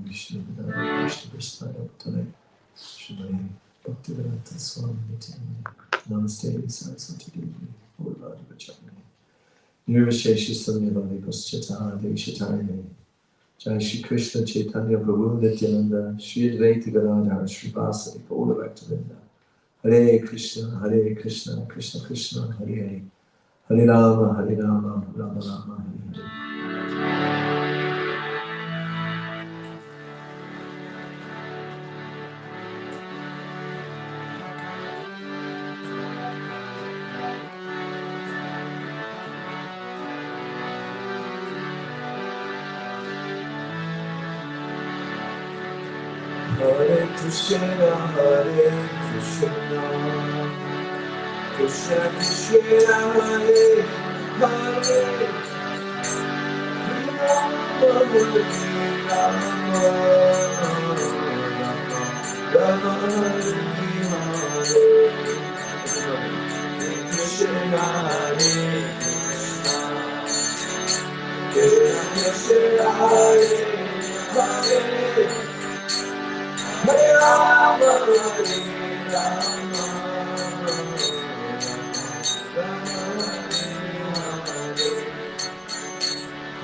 Vishnu Vishnu Shivaya Bhaktivedanta Swami Namaste Saraswati Devi Bhagavad Gita Nirvishesha Samyavali Paschata Devashatari Jai Shri Krishna Chaitanya Prabhu Nityananda Shri Advaita Gadadhar Shri Vasari Gaura Bhaktivedanta Hare Krishna Krishna Krishna Hare Hare Hare Rama Rama Rama Hare Hare. Hare Krishna, Krishna Krishna, Hare Hare, Rama Hare Hare, Krishna Hare Krishna, Hare Hare. Hare Rama, Hare Rama,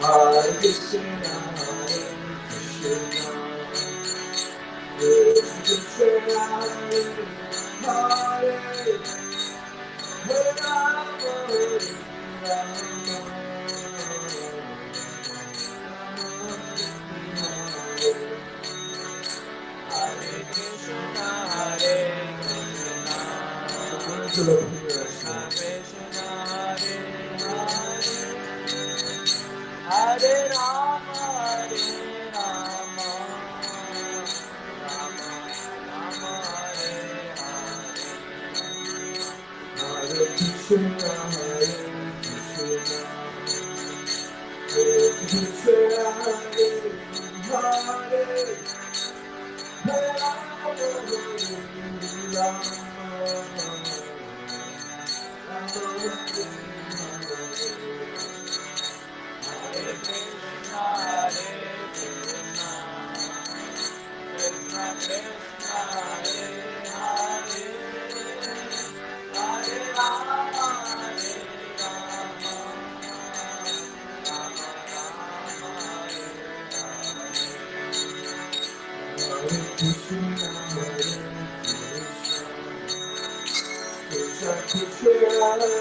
Hare Krishna, Krishna Krishna, Hare Hare Rama, Hare Rama, Hare Krishna, Hare Krishna, Krishna Krishna, Hare Rama, Hare Rama, Rama Rama, Hare Krishna, Hare Krishna, Krishna Krishna,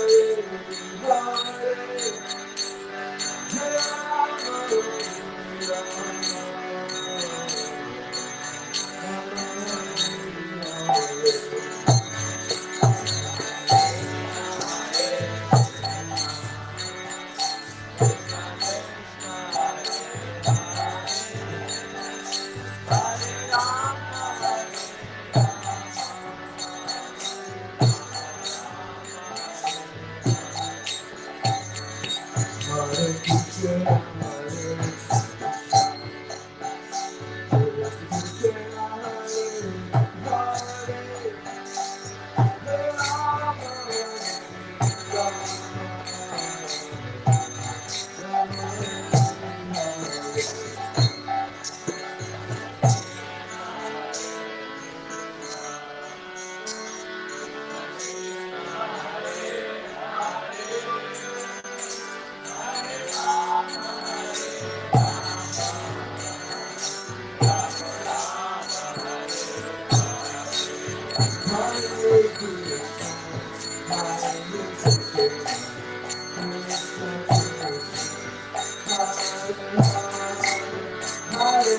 Hare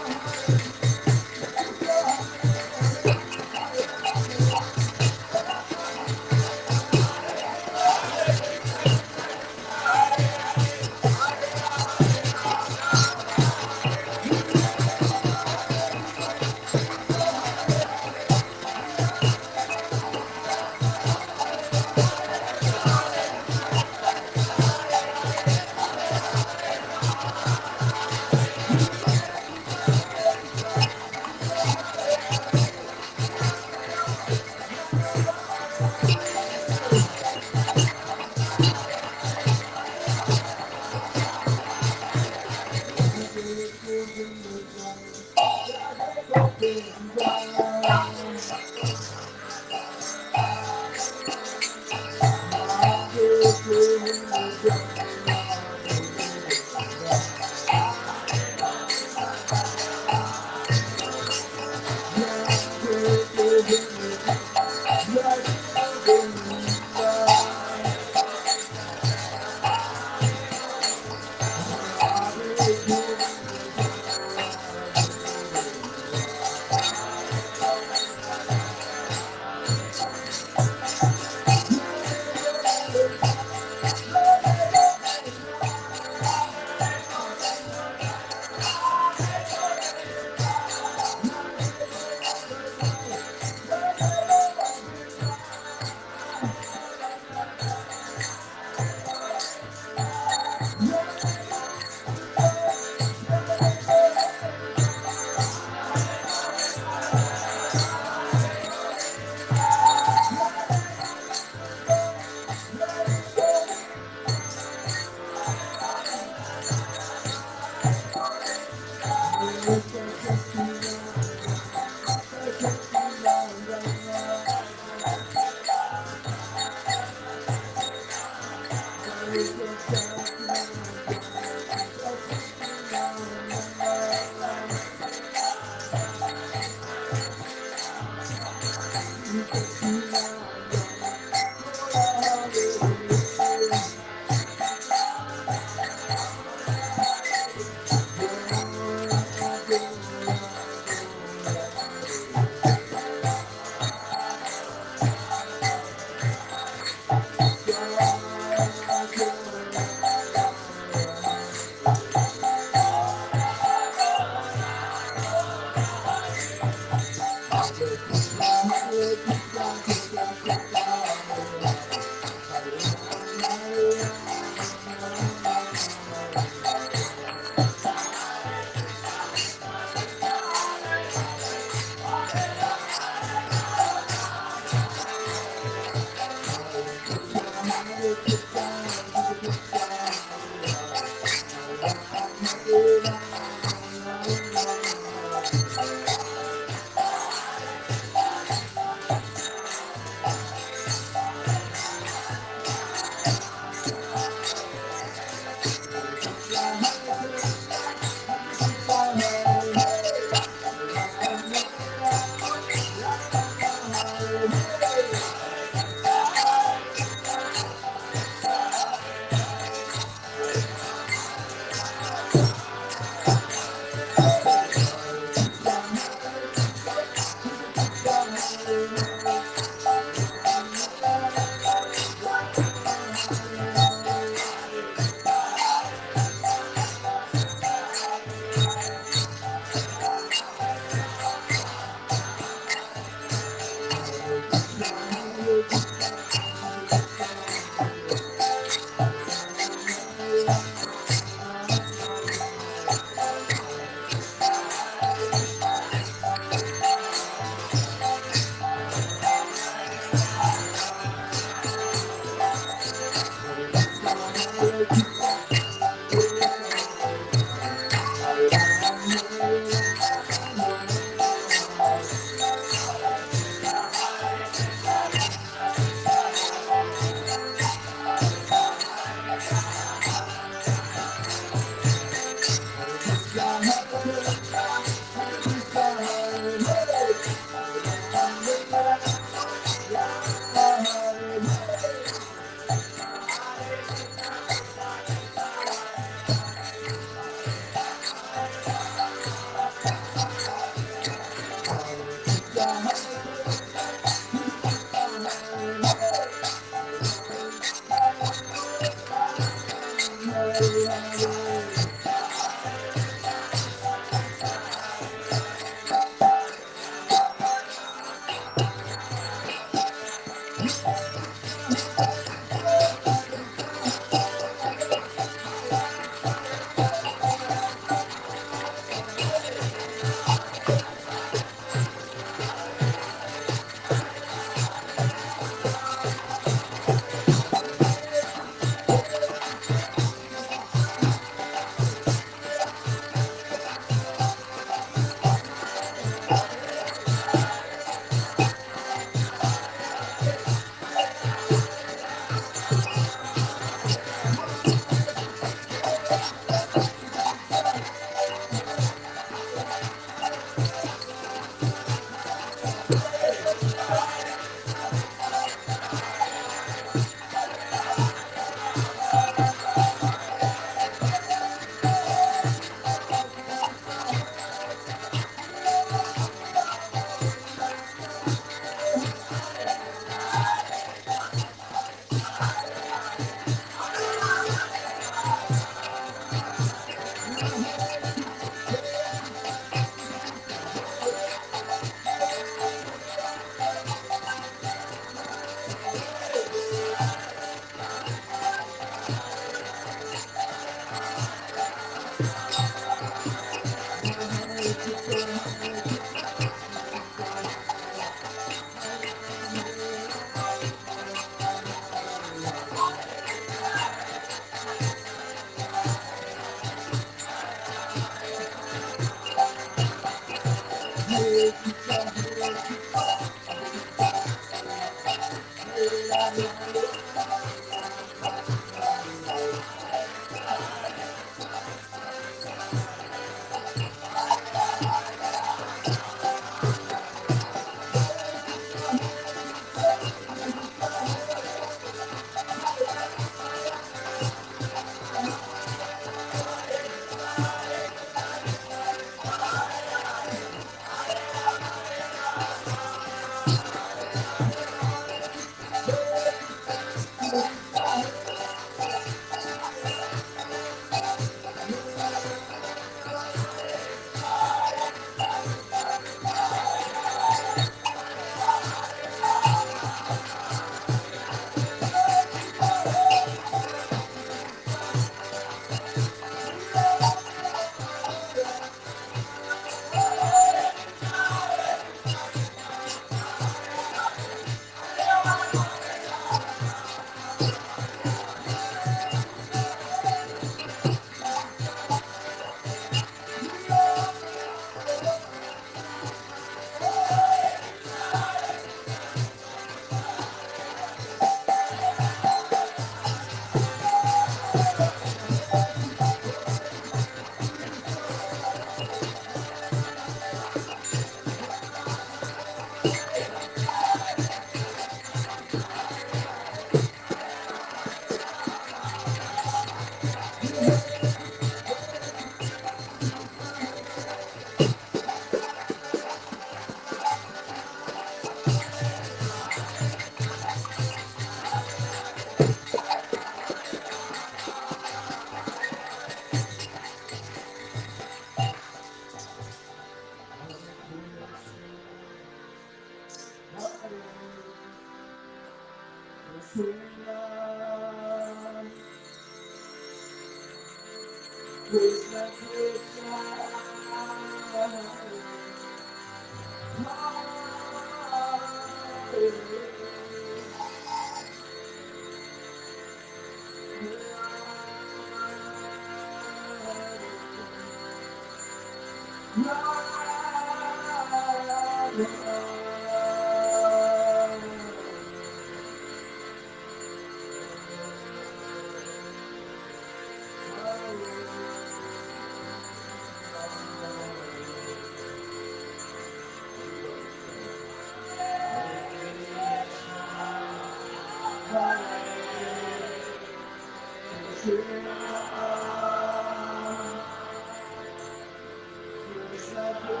Krishna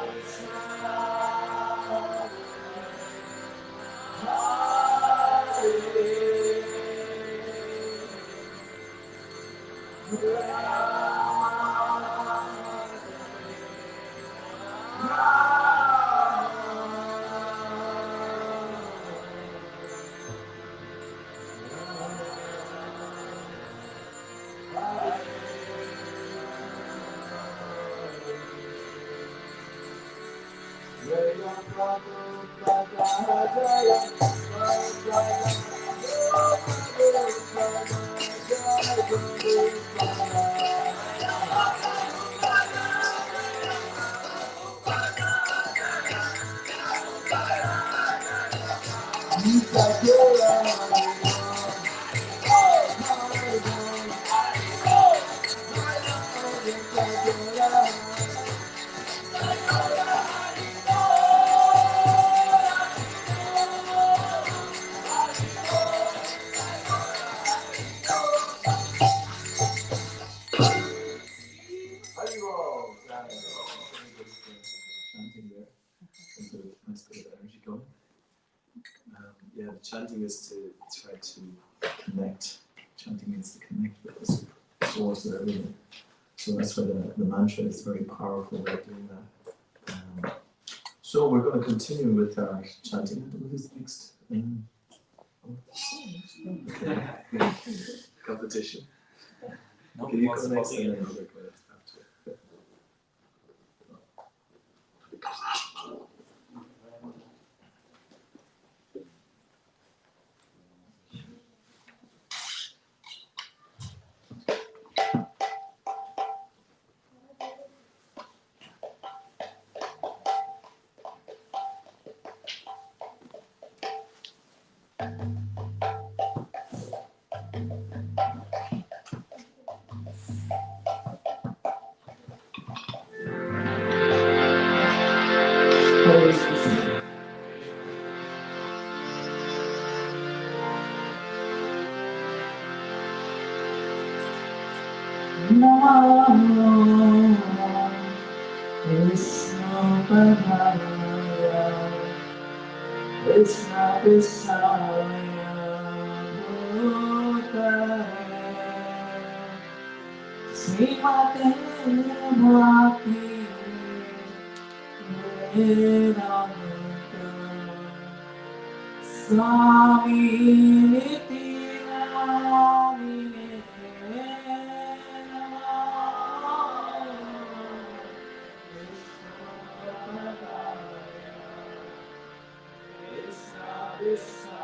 Chanting there. Nice bit of energy going. Yeah, the chanting is to try to connect. Chanting means to connect with the source of everything. So that's why the mantra is very powerful way of doing that. So we're going to continue with our chanting. Who's next? Okay. Competition. No, Okay, you what's go next the and then bottom? I'll go after. Krishna Krishna Srimate Bhakti Vedanta Swami Nityanamine Krishna Krishna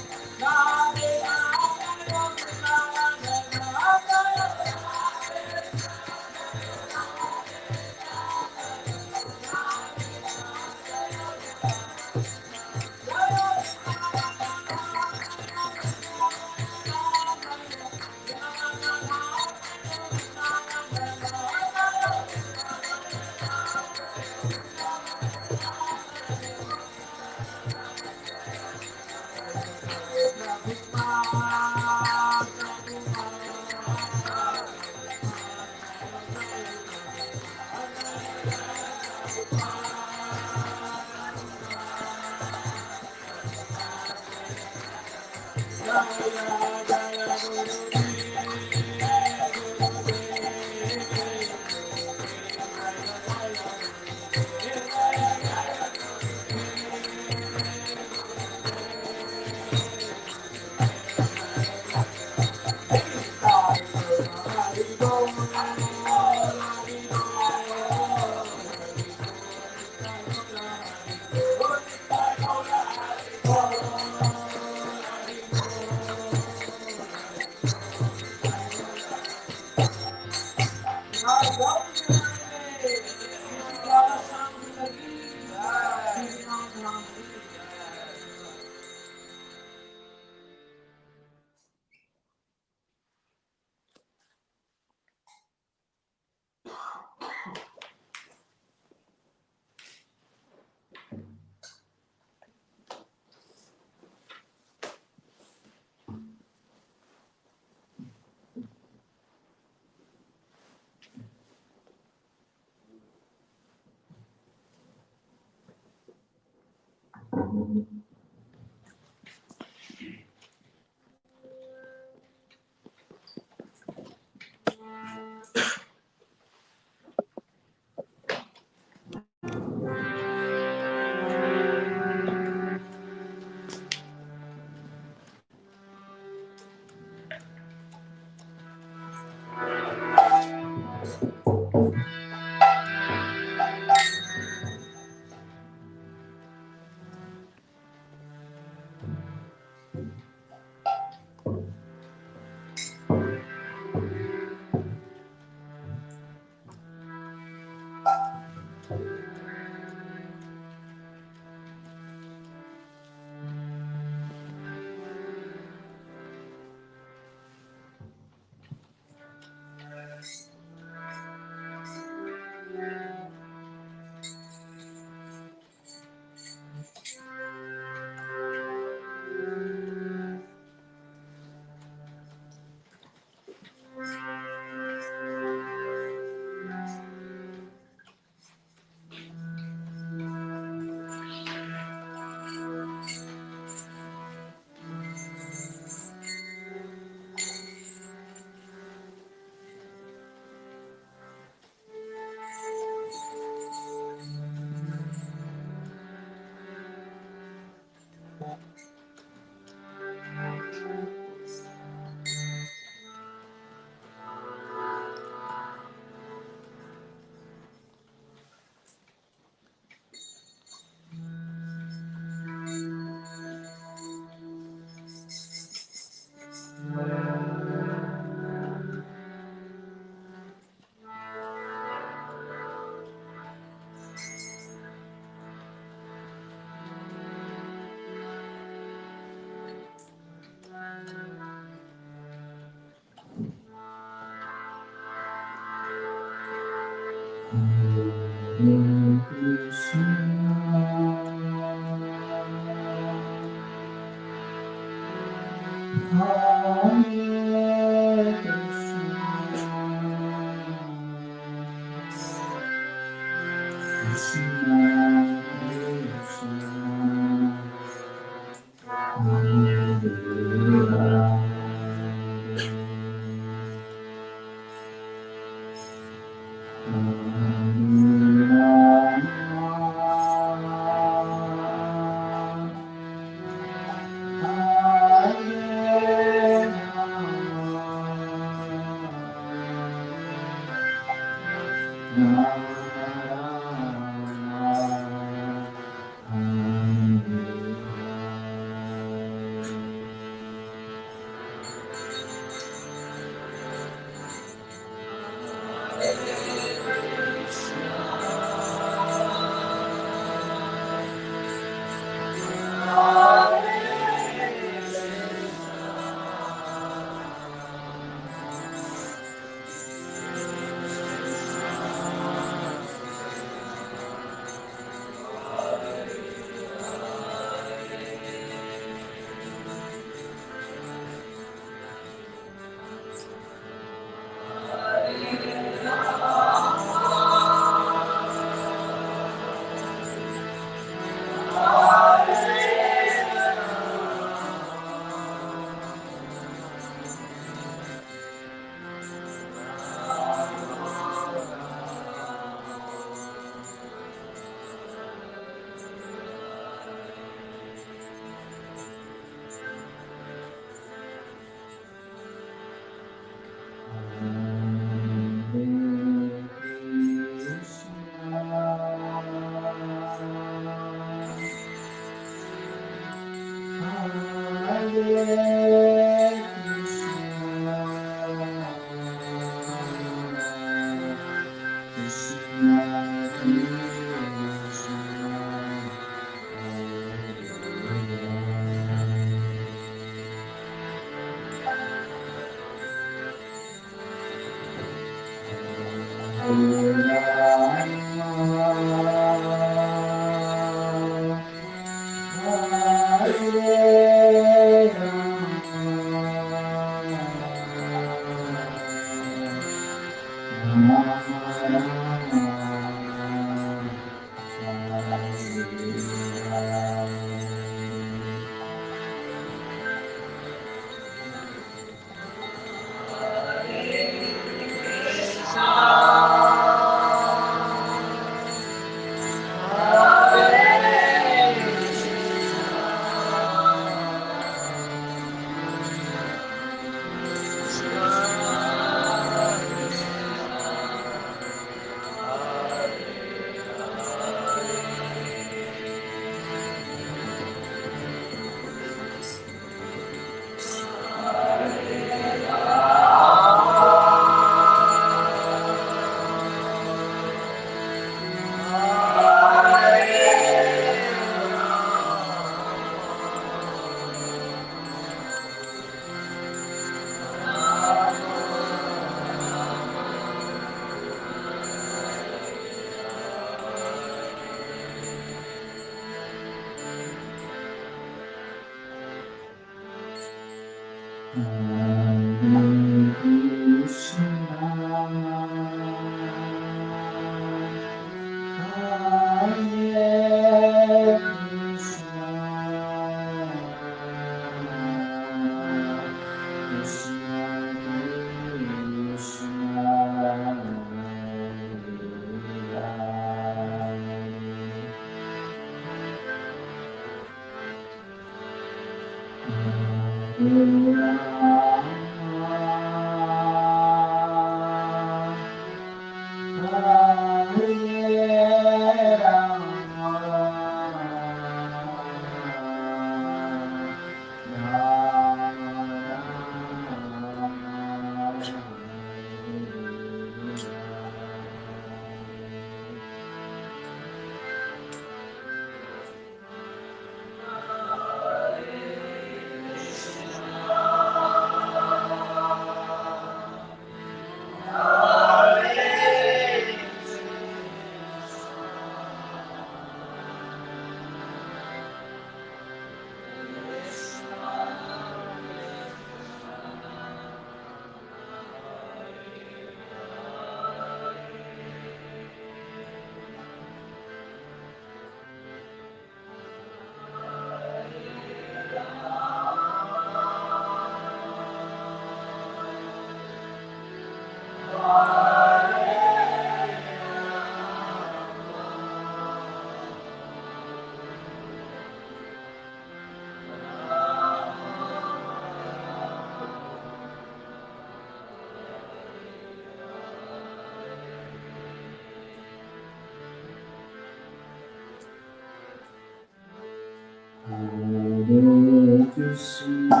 Krishna,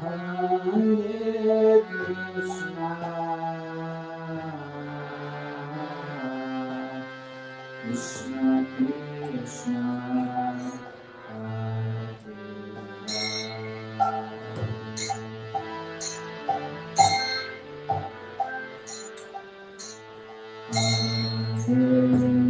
Hare Krishna, Krishna Krishna, Hare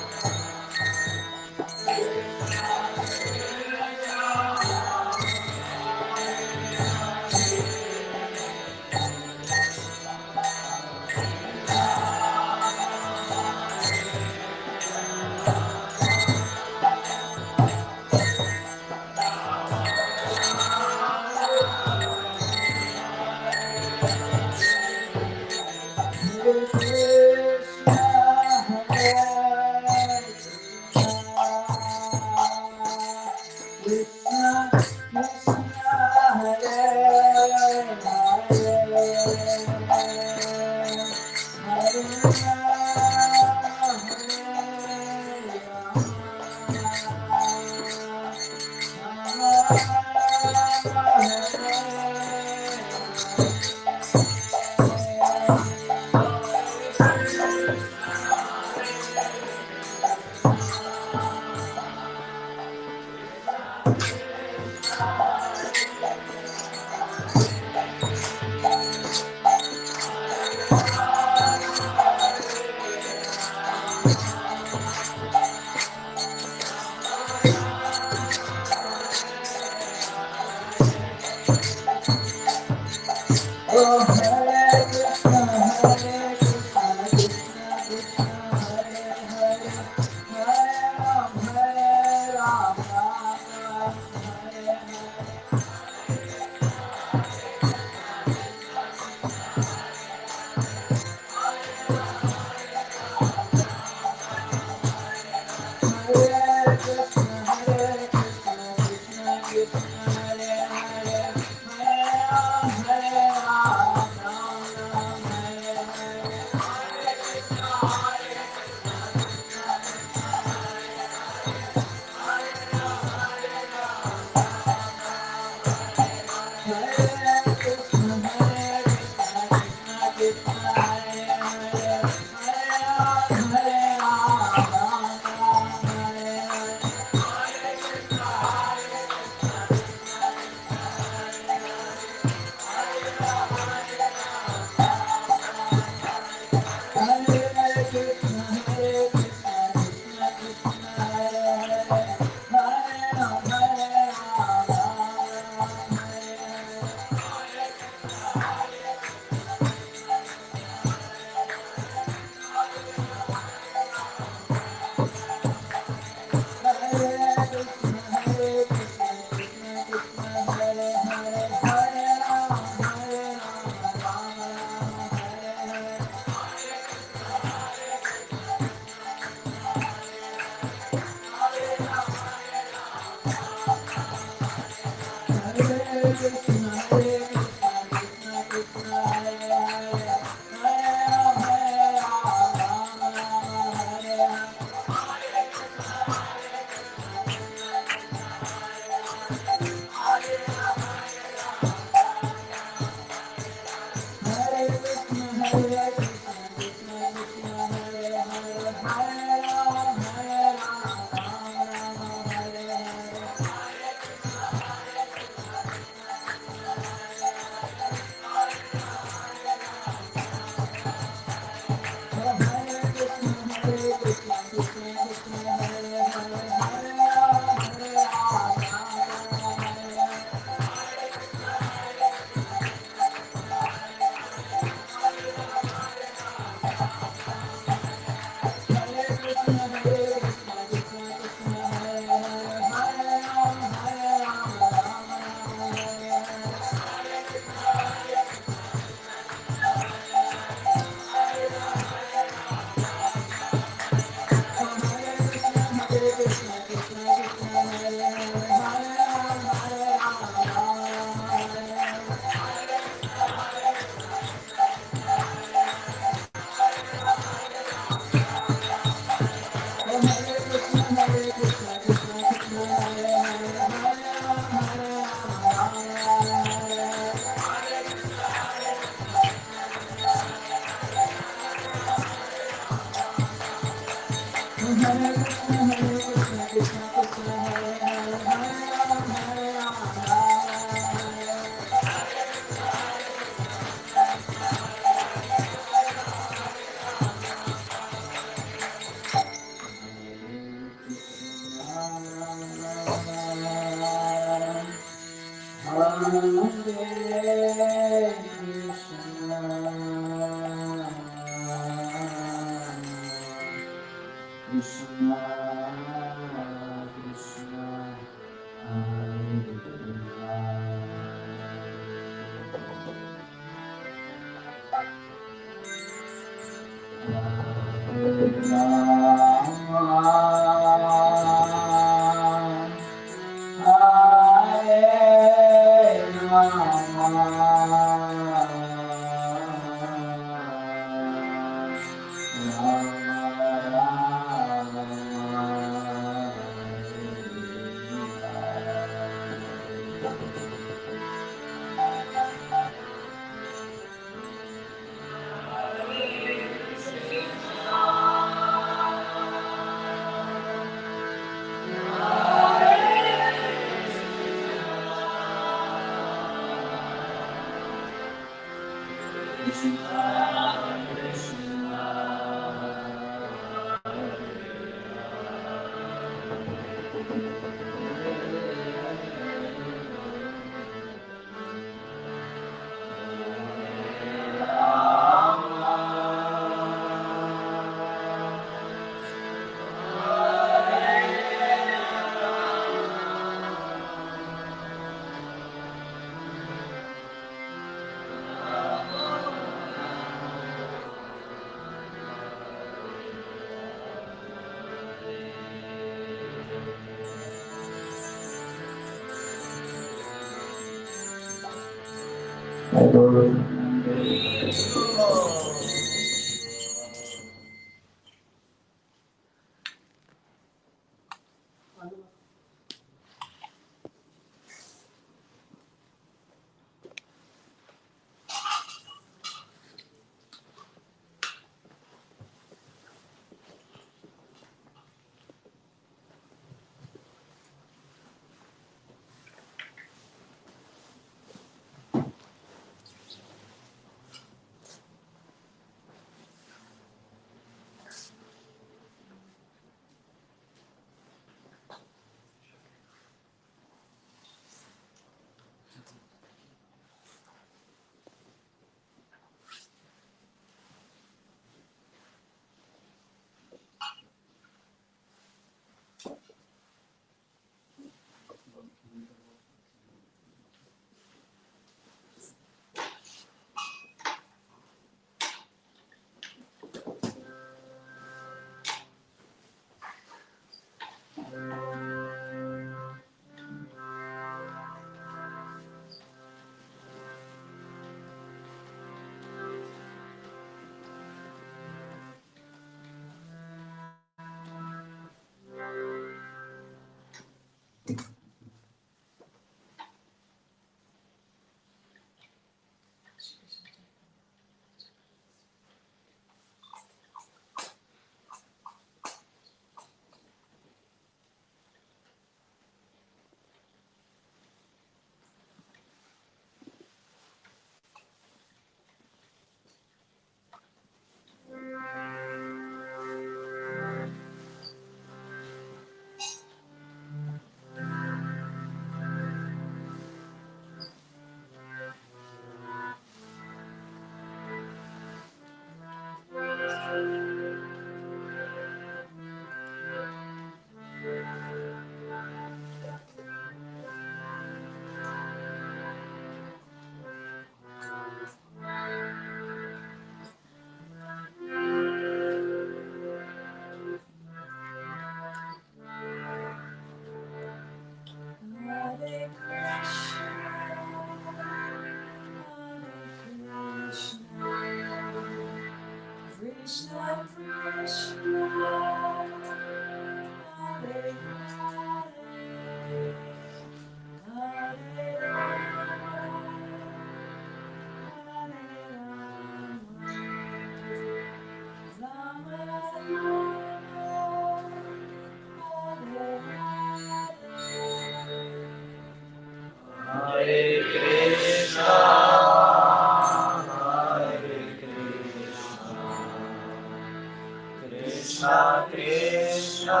Krishna,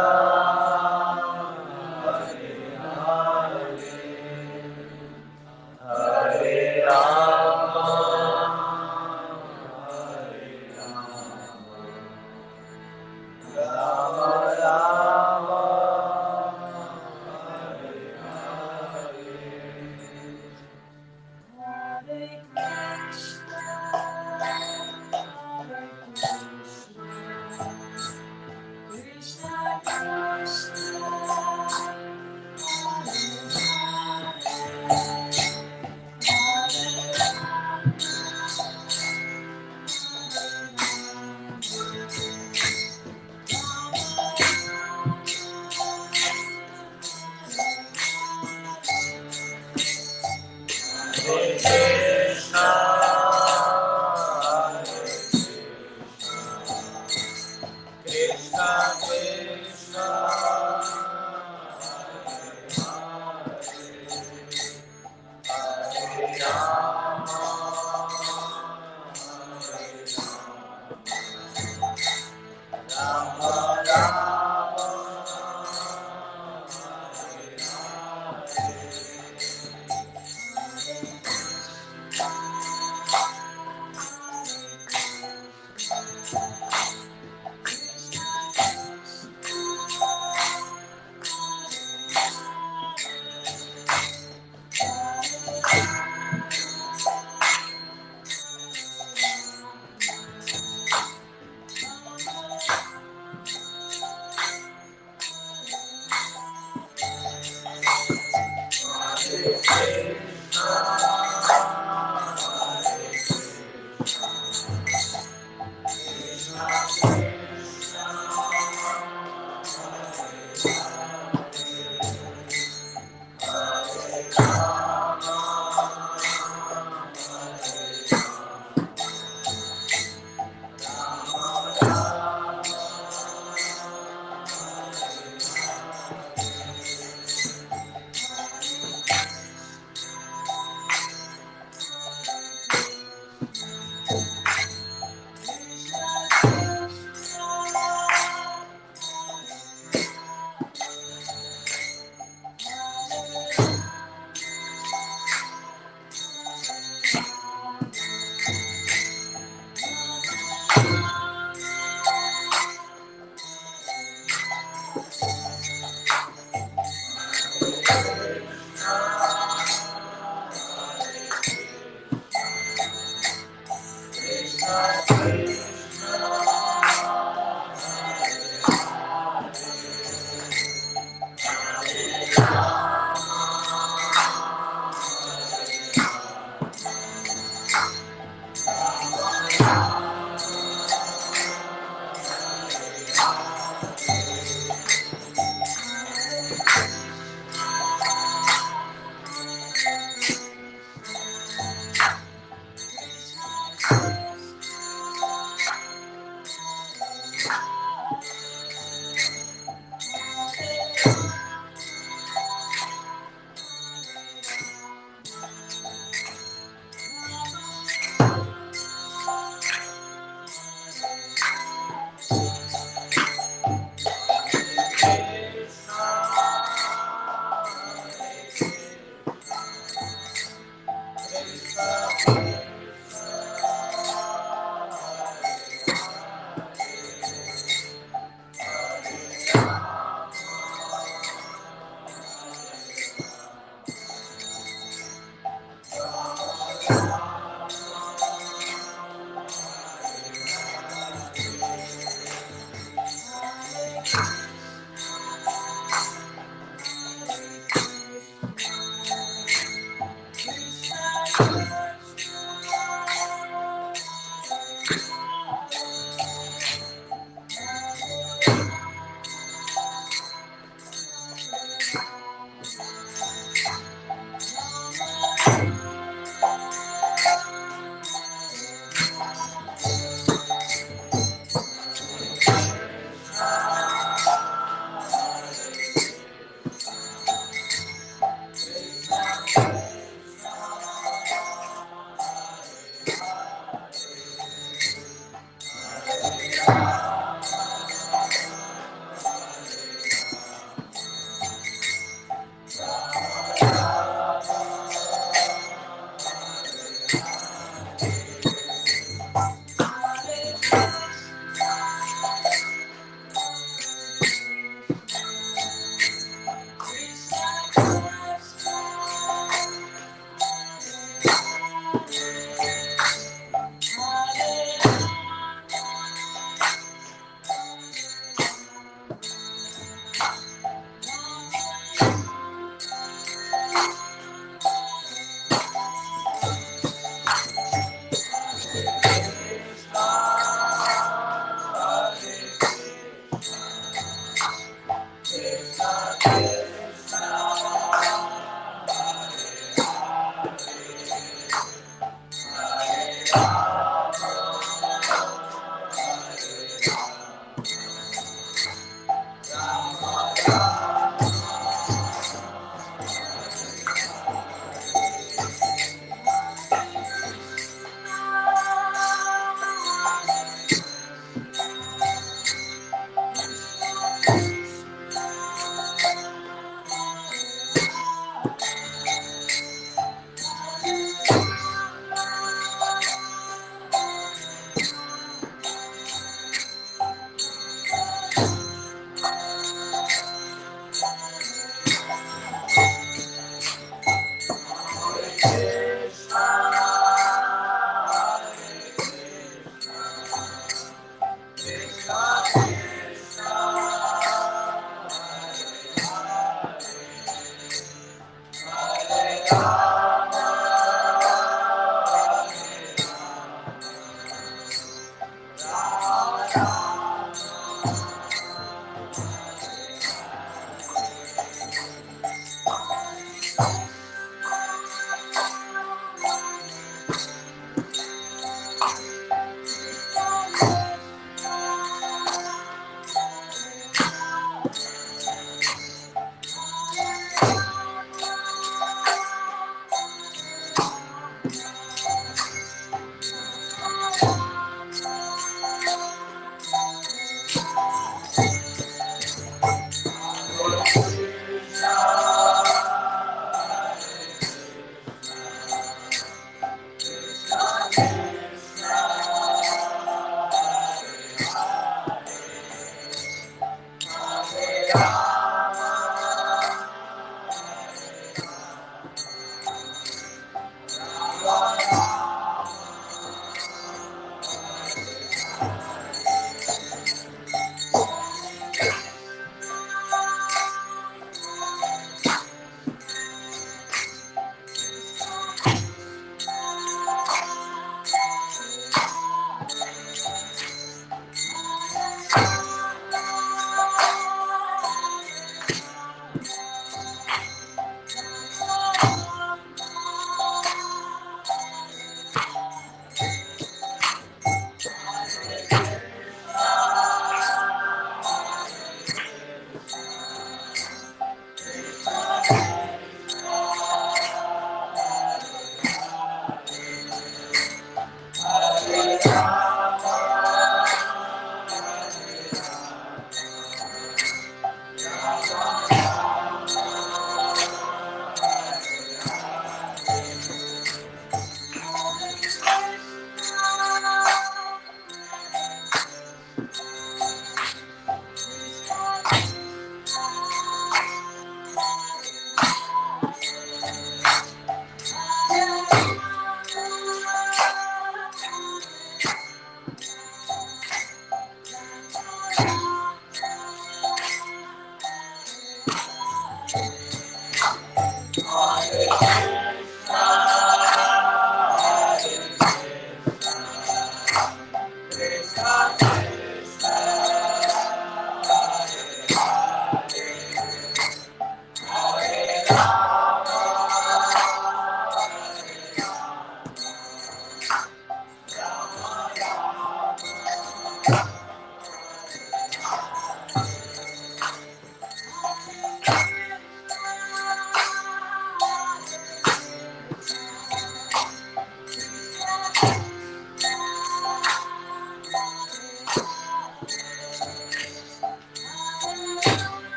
Hare Rama, Rama Rama, Hare Krishna, Krishna Krishna, Hare Krishna, Krishna Krishna, Hare Rama, Rama Rama,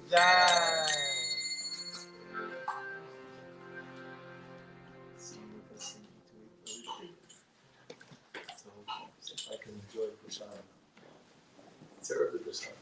Jai. So if I can enjoy prasad, serve the prasad.